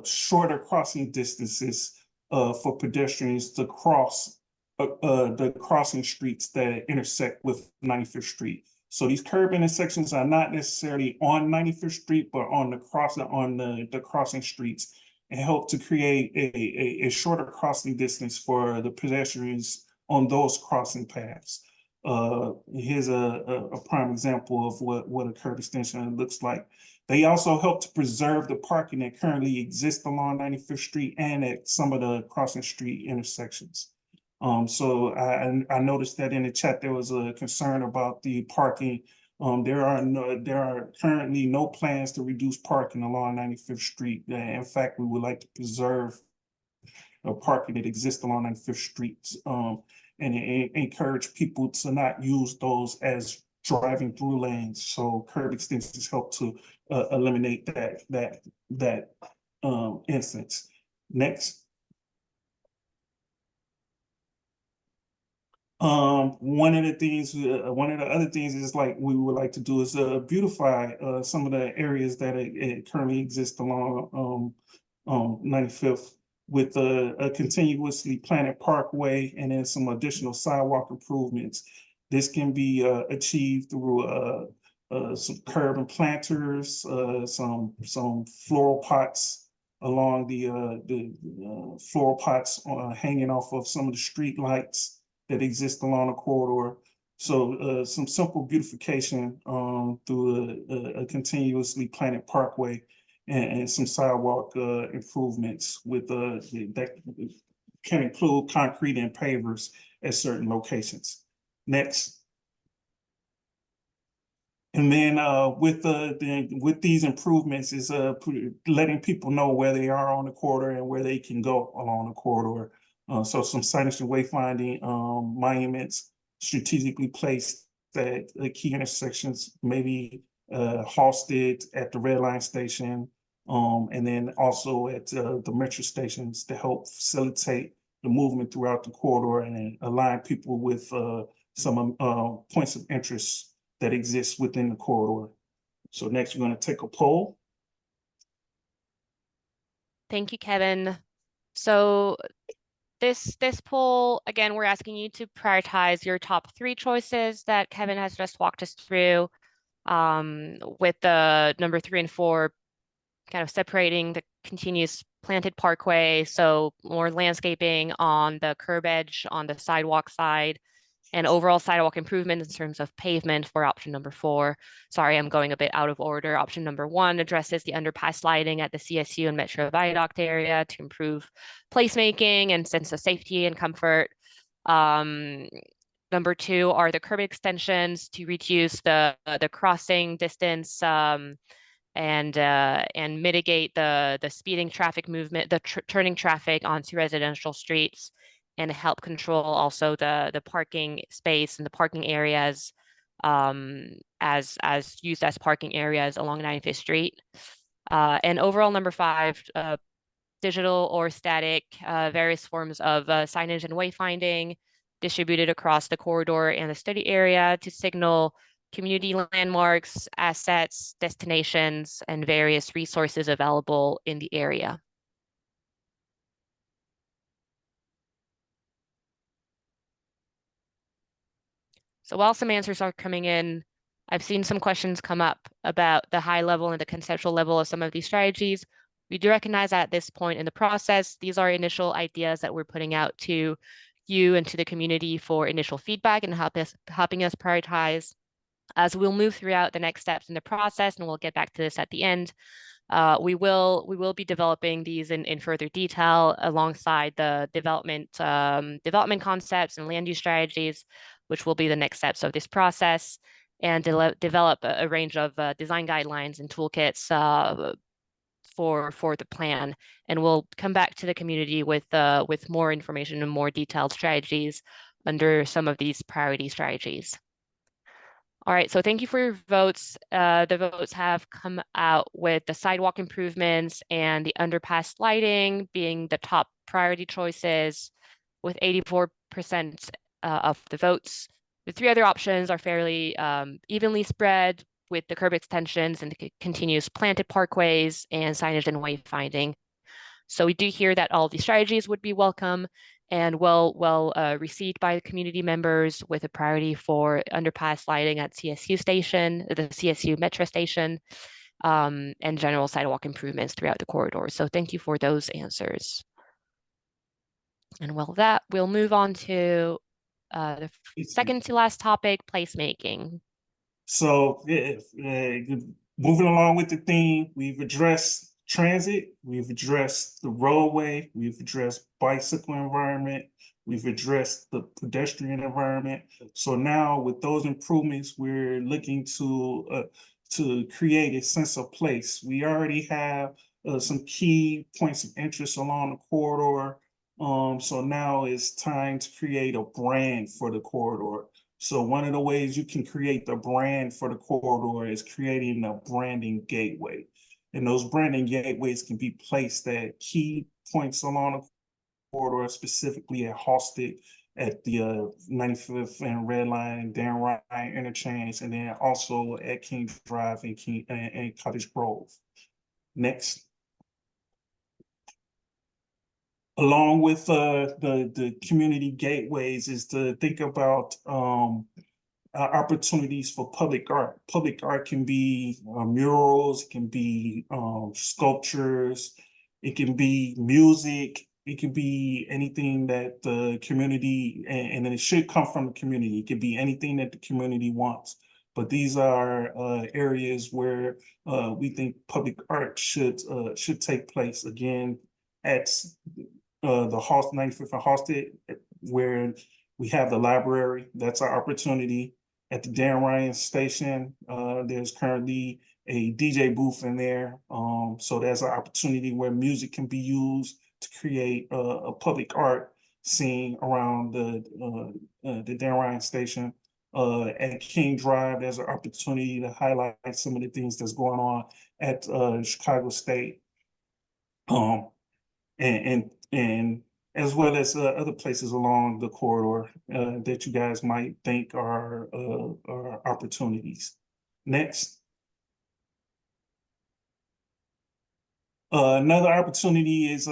shorter crossing distances for pedestrians to cross the crossing streets that intersect with 95th Street. So these curb intersections are not necessarily on 95th Street, but on the crossing streets, and help to create a shorter crossing distance for the pedestrians on those crossing paths. Here's a prime example of what a curb extension looks like. They also help to preserve the parking that currently exists along 95th Street and at some of the crossing street intersections. So I noticed that in the chat there was a concern about the parking. There are currently no plans to reduce parking along 95th Street. In fact, we would like to preserve parking that exists along 95th Street. And encourage people to not use those as driving through lanes. So curb extensions help to eliminate that instance. Next. One of the other things is like we would like to do is beautify some of the areas that it currently exist along 95th with a continuously planted parkway and then some additional sidewalk improvements. This can be achieved through some curb and planters, some floral pots along the floral pots hanging off of some of the street lights that exist along the corridor. So some simple beautification through a continuously planted parkway and some sidewalk improvements with that can include concrete and pavers at certain locations. Next. And then with these improvements is letting people know where they are on the corridor and where they can go along the corridor. So some signage and wayfinding monuments strategically placed at the key intersections, maybe Halsted at the red line station, and then also at the metro stations to help facilitate the movement throughout the corridor and align people with some points of interest that exists within the corridor. So next, we're going to take a poll.
Thank you, Kevin. So this poll, again, we're asking you to prioritize your top 3 choices that Kevin has just walked us through, with the number 3 and 4 kind of separating the continuous planted parkway, so more landscaping on the curb edge on the sidewalk side, and overall sidewalk improvements in terms of pavement for option number 4. Sorry, I'm going a bit out of order. Option number 1 addresses the underpass lighting at the CSU and Metro Viaduct area to improve placemaking and sense of safety and comfort. Number 2 are the curb extensions to reduce the crossing distance and mitigate the speeding traffic movement, the turning traffic onto residential streets, and help control also the parking space and the parking areas as used as parking areas along 95th Street. And overall, number 5, digital or static, various forms of signage and wayfinding distributed across the corridor and the study area to signal community landmarks, assets, destinations, and various resources available in the area. So while some answers are coming in, I've seen some questions come up about the high level and the conceptual level of some of these strategies. We do recognize that at this point in the process, these are initial ideas that we're putting out to you and to the community for initial feedback and helping us prioritize. As we'll move throughout the next steps in the process, and we'll get back to this at the end, we will be developing these in further detail alongside the development concepts and land use strategies, which will be the next steps of this process, and develop a range of design guidelines and toolkits for the plan. And we'll come back to the community with more information and more detailed strategies under some of these priority strategies. All right, so thank you for your votes. The votes have come out with the sidewalk improvements and the underpass lighting being the top priority choices, with 84% of the votes. The 3 other options are fairly evenly spread, with the curb extensions and the continuous planted parkways and signage and wayfinding. So we do hear that all these strategies would be welcome and well received by the community members, with a priority for underpass lighting at CSU station, the CSU metro station, and general sidewalk improvements throughout the corridor. So thank you for those answers. And well, that we'll move on to the second to last topic, placemaking.
So moving along with the theme, we've addressed transit, we've addressed the roadway, we've addressed bicycle environment, we've addressed the pedestrian environment. So now with those improvements, we're looking to create a sense of place. We already have some key points of interest along the corridor. So now it's time to create a brand for the corridor. So one of the ways you can create the brand for the corridor is creating a branding gateway. And those branding gateways can be placed at key points along the corridor, specifically at Halsted, at the 95th and Red Line, Dan Ryan interchange, and then also at King Drive and Cottage Grove. Next. Along with the community gateways is to think about opportunities for public art. Public art can be murals, it can be sculptures, it can be music, it can be anything that the community, and it should come from the community. It can be anything that the community wants. But these are areas where we think public art should take place. Again, at the 95th and Halsted, where we have the library. That's our opportunity. At the Dan Ryan station, there's currently a DJ booth in there. So there's an opportunity where music can be used to create a public art scene around the Dan Ryan station. At King Drive, there's an opportunity to highlight some of the things that's going on at Chicago State. And as well as other places along the corridor that you guys might think are opportunities. Next. Another opportunity is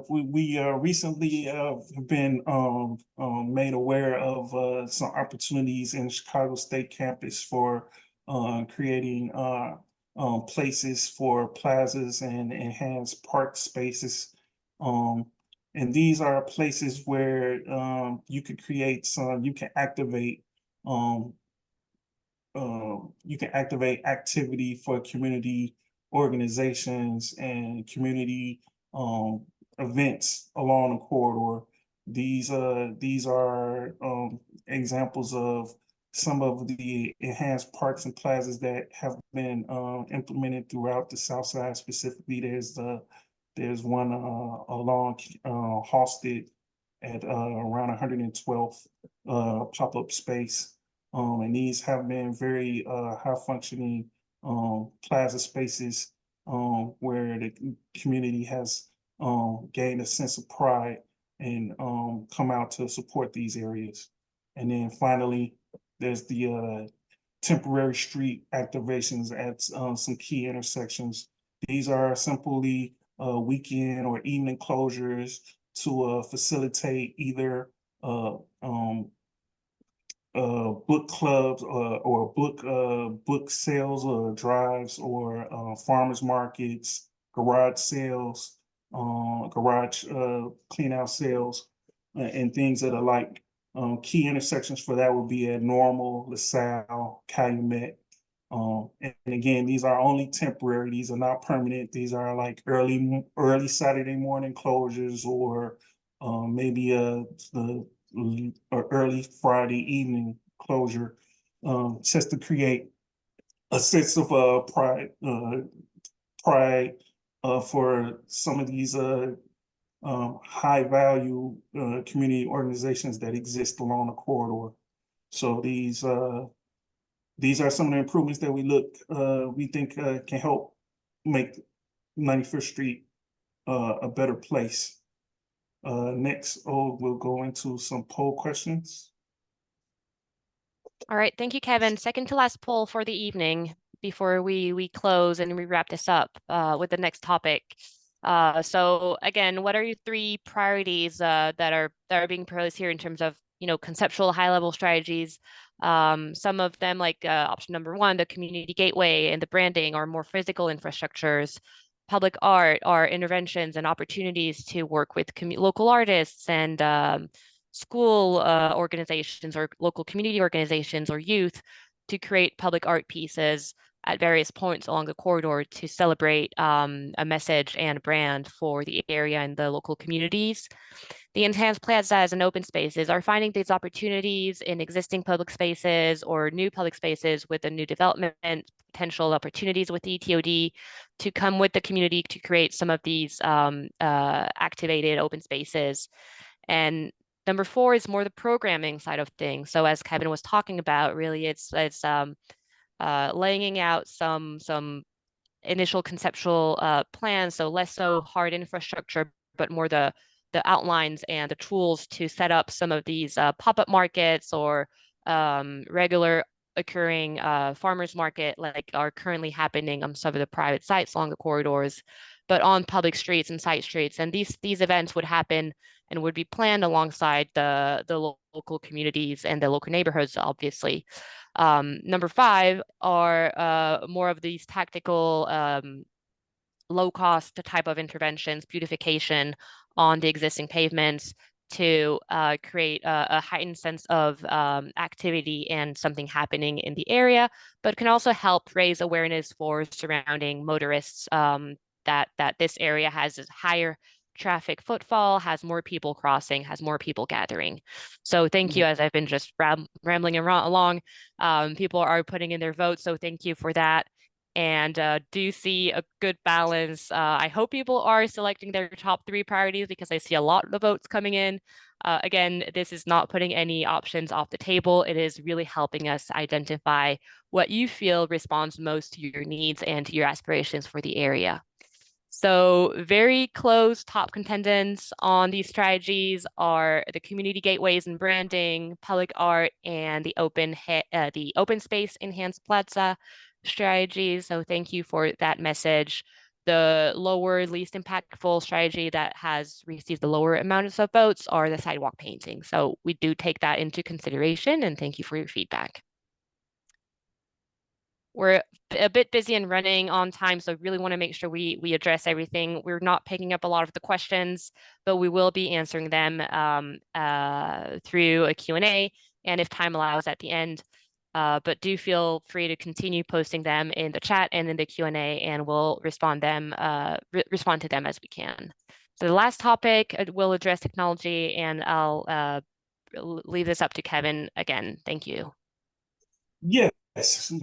we recently have been made aware of some opportunities in Chicago State campus for creating places for plazas and enhanced park spaces. And these are places where you could create you can activate activity for community organizations and community events along the corridor. These are examples of some of the enhanced parks and plazas that have been implemented throughout the South Side. Specifically, there's one along Halsted at around 112th pop-up space. And these have been very high functioning plaza spaces where the community has gained a sense of pride and come out to support these areas. And then finally, there's the temporary street activations at some key intersections. These are simply weekend or evening closures to facilitate either book clubs or book sales or drives or farmers markets, garage sales, garage clean out sales, and things that are like key intersections for that would be at Normal, LaSalle, Calumet. And again, these are only temporary. These are not permanent. These are like early Saturday morning closures or maybe the early Friday evening closure, just to create a sense of pride for some of these high value community organizations that exist along the corridor. So these are some of the improvements that we think can help make 91st Street a better place. Next, we'll go into some poll questions.
All right, thank you, Kevin. Second to last poll for the evening before we close and we wrap this up with the next topic. So again, what are your three priorities that are being proposed here in terms of conceptual high-level strategies? Some of them, like option number one, the community gateway and the branding, are more physical infrastructures. Public art are interventions and opportunities to work with local artists and school organizations or local community organizations or youth to create public art pieces at various points along the corridor to celebrate a message and brand for the area and the local communities. The enhanced plazas and open spaces are finding these opportunities in existing public spaces or new public spaces with a new development, potential opportunities with the ETOD to come with the community to create some of these activated open spaces. And number four is more the programming side of things. So as Kevin was talking about, really it's laying out some initial conceptual plans, so less so hard infrastructure, but more the outlines and the tools to set up some of these pop-up markets or regular occurring farmers market like are currently happening on some of the private sites along the corridors, but on public streets and side streets. And these events would happen and would be planned alongside the local communities and the local neighborhoods, obviously. Number five are more of these tactical low cost type of interventions, beautification on the existing pavements to create a heightened sense of activity and something happening in the area, but can also help raise awareness for surrounding motorists that this area has a higher traffic footfall, has more people crossing, has more people gathering. So thank you, as I've been just rambling along. People are putting in their votes, so thank you for that. And do see a good balance. I hope people are selecting their top three priorities because I see a lot of the votes coming in. Again, this is not putting any options off the table. It is really helping us identify what you feel responds most to your needs and to your aspirations for the area. So very close top contendants on these strategies are the community gateways and branding, public art, and the open space enhanced plaza strategies. So thank you for that message. The lower, least impactful strategy that has received the lower amounts of votes are the sidewalk painting. So we do take that into consideration, and thank you for your feedback. We're a bit busy and running on time, so really want to make sure we address everything. We're not picking up a lot of the questions, but we will be answering them through a Q&A and if time allows at the end. But do feel free to continue posting them in the chat and in the Q&A, and we'll respond to them as we can. So the last topic will address technology, and I'll leave this up to Kevin again. Thank you.
Yes.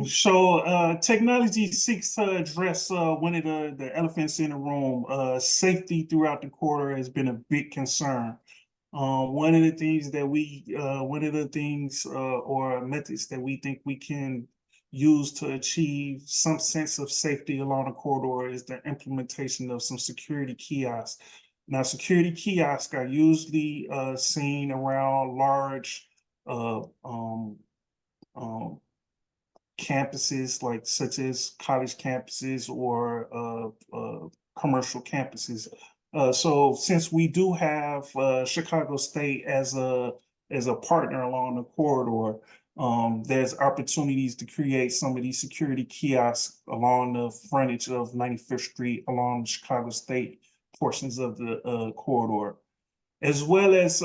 So technology seeks to address one of the elephants in the room. Safety throughout the corridor has been a big concern. One of the things that one of the things or methods that we think we can use to achieve some sense of safety along the corridor is the implementation of some security kiosks. Now, security kiosks are usually seen around large uh, um, um, campuses, like such as college campuses or commercial campuses. So since we do have Chicago State as a partner along the corridor, there's opportunities to create some of these security kiosks along the frontage of 95th Street along the Chicago State portions of the corridor, as well as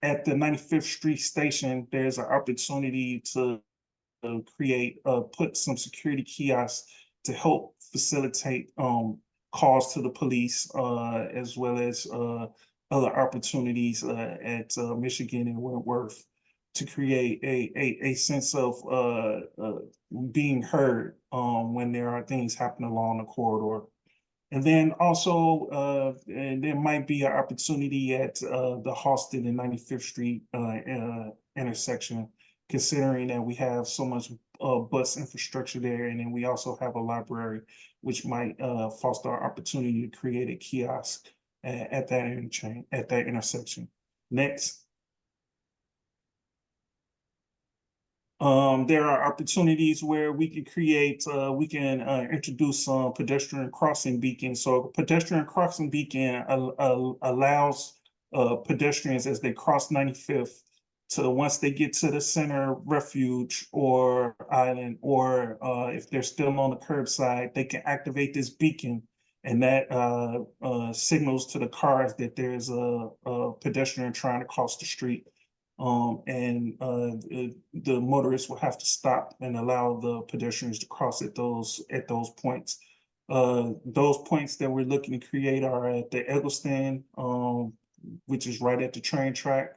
at the 95th Street station. There's an opportunity to put some security kiosks to help facilitate calls to the police, as well as other opportunities at Michigan and Wentworth to create a sense of being heard when there are things happening along the corridor. And then also, and there might be an opportunity at the Halsted and 95th Street intersection, considering that we have so much bus infrastructure there, and then we also have a library, which might foster our opportunity to create a kiosk at that intersection. Next. There are opportunities where we can introduce pedestrian crossing beacons. So a pedestrian crossing beacon allows pedestrians as they cross 95th to, once they get to the center refuge or island, or if they're still on the curbside, they can activate this beacon, and that signals to the cars that there's a pedestrian trying to cross the street. And the motorists will have to stop and allow the pedestrians to cross at those points. Those points that we're looking to create are at the Eggleston, which is right at the train track.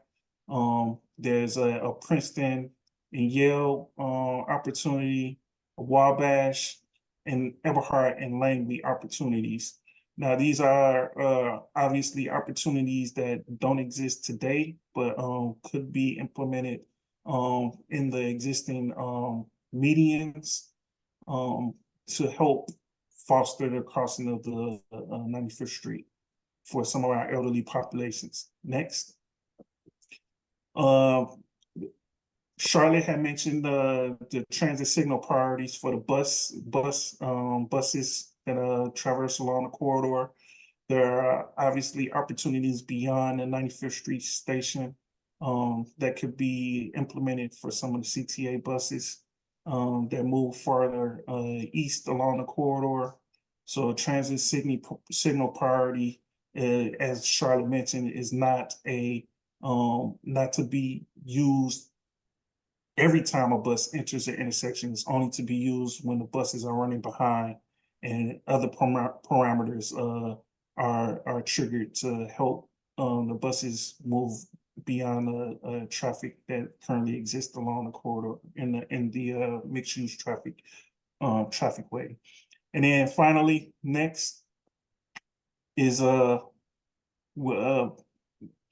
There's a Princeton and Yale opportunity, a Wabash, and Eberhard and Langley opportunities. Now, these are obviously opportunities that don't exist today, but could be implemented in the existing medians to help foster the crossing of the 95th Street for some of our elderly populations. Next. Charlotte had mentioned the transit signal priorities for the buses that traverse along the corridor. There are obviously opportunities beyond the 95th Street station that could be implemented for some of the CTA buses that move farther east along the corridor. So transit signal priority, as Charlotte mentioned, is not to be used every time a bus enters the intersection. Is only to be used when the buses are running behind and other parameters are triggered to help the buses move beyond the traffic that currently exists along the corridor in the mixed use traffic way. And then finally, next is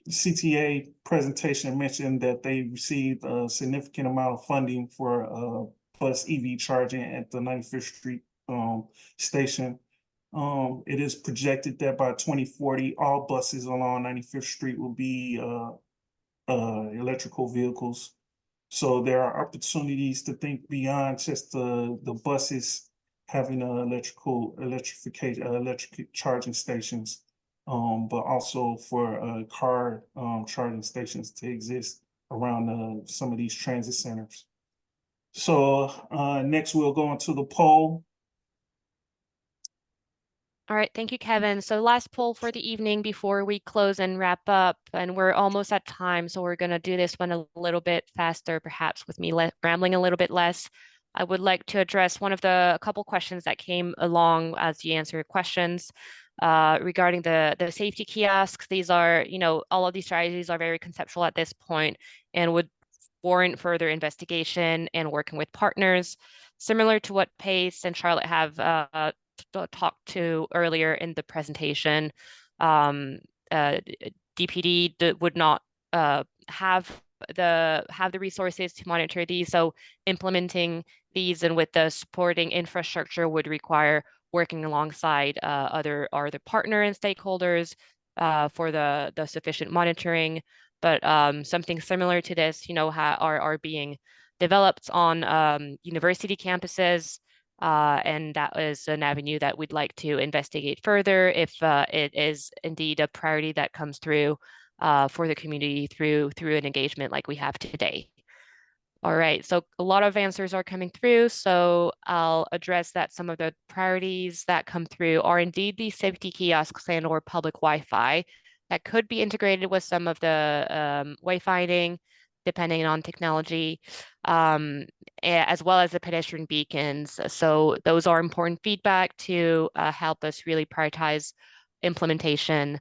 CTA presentation mentioned that they received a significant amount of funding for bus EV charging at the 95th Street station. It is projected that by 2040, all buses along 95th Street will be electrical vehicles. So there are opportunities to think beyond just the buses having electric charging stations, but also for car charging stations to exist around some of these transit centers. So next we'll go into the poll.
All right, thank you, Kevin. So last poll for the evening before we close and wrap up, and we're almost at time, so we're going to do this one a little bit faster, perhaps with me rambling a little bit less. I would like to address a couple questions that came along as you answer questions regarding the safety kiosks. These are, all of these strategies are very conceptual at this point and would warrant further investigation and working with partners, similar to what Pace and Charlotte have talked to earlier in the presentation. DPD would not have the resources to monitor these, so implementing these and with the supporting infrastructure would require working alongside other partner and stakeholders for the sufficient monitoring. But something similar to this, are being developed on university campuses, and that is an avenue that we'd like to investigate further if it is indeed a priority that comes through for the community through an engagement like we have today. All right, so a lot of answers are coming through, so I'll address that some of the priorities that come through are indeed the safety kiosks and or public Wi-Fi that could be integrated with some of the wayfinding, depending on technology, as well as the pedestrian beacons. So those are important feedback to help us really prioritize implementation.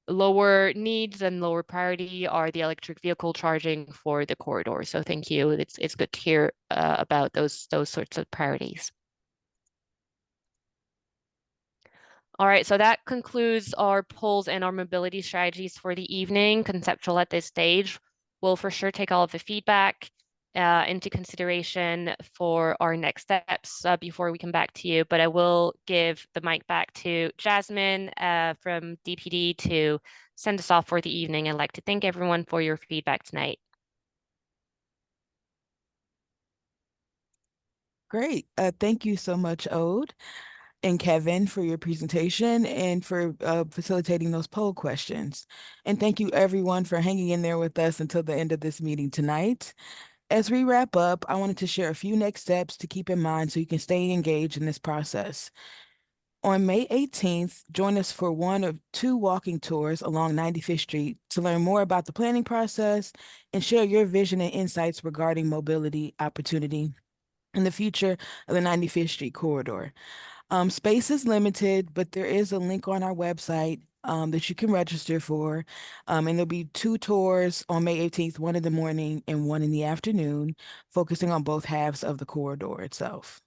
Lower needs and lower priority are the electric vehicle charging for the corridor. So thank you. It's good to hear about those sorts of priorities. All right, so that concludes our polls and our mobility strategies for the evening, conceptual at this stage. We'll for sure take all of the feedback into consideration for our next steps before we come back to you. But I will give the mic back to Jasmine from DPD to send us off for the evening. I'd like to thank everyone for your feedback tonight.
Great. Thank you so much, Ode and Kevin, for your presentation and for facilitating those poll questions. And thank you everyone for hanging in there with us until the end of this meeting tonight. As we wrap up, I wanted to share a few next steps to keep in mind so you can stay engaged in this process. On May 18th, join us for one of two walking tours along 95th Street to learn more about the planning process and share your vision and insights regarding mobility opportunity in the future of the 95th Street corridor. Space is limited, but there is a link on our website that you can register for. And there'll be two tours on May 18th, one in the morning and one in the afternoon, focusing on both halves of the corridor itself.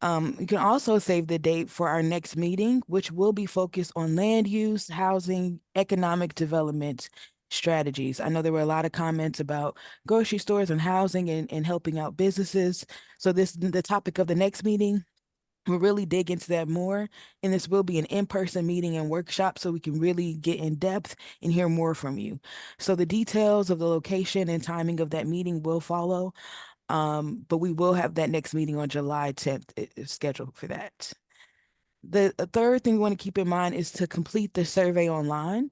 You can also save the date for our next meeting, which will be focused on land use, housing, economic development strategies. I know there were a lot of comments about grocery stores and housing and helping out businesses. So the topic of the next meeting, we'll really dig into that more. And this will be an in-person meeting and workshop so we can really get in depth and hear more from you. So the details of the location and timing of that meeting will follow. But we will have that next meeting on July 10th scheduled for that. The third thing we want to keep in mind is to complete the survey online.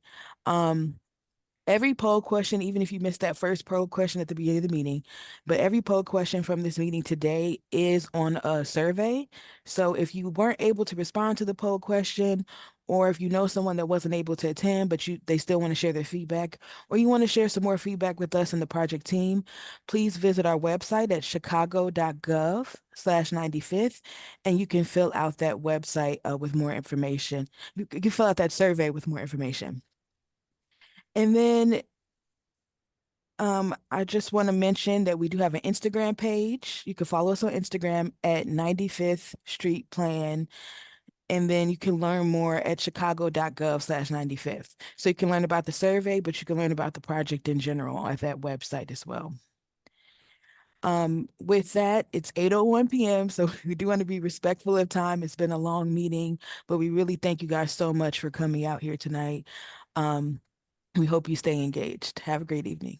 Every poll question, even if you missed that first poll question at the beginning of the meeting, but every poll question from this meeting today is on a survey. So if you weren't able to respond to the poll question, or if you know someone that wasn't able to attend, but they still want to share their feedback, or you want to share some more feedback with us and the project team, please visit our website at Chicago.gov/95th, and you can fill out that website with more information. You can fill out that survey with more information. And then I just want to mention that we do have an Instagram page. You can follow us on Instagram at 95th Street Plan. And then you can learn more at Chicago.gov/95th. So you can learn about the survey, but you can learn about the project in general at that website as well. With that, it's 8:01 p.m. So we do want to be respectful of time. It's been a long meeting, but we really thank you guys so much for coming out here tonight. We hope you stay engaged. Have a great evening.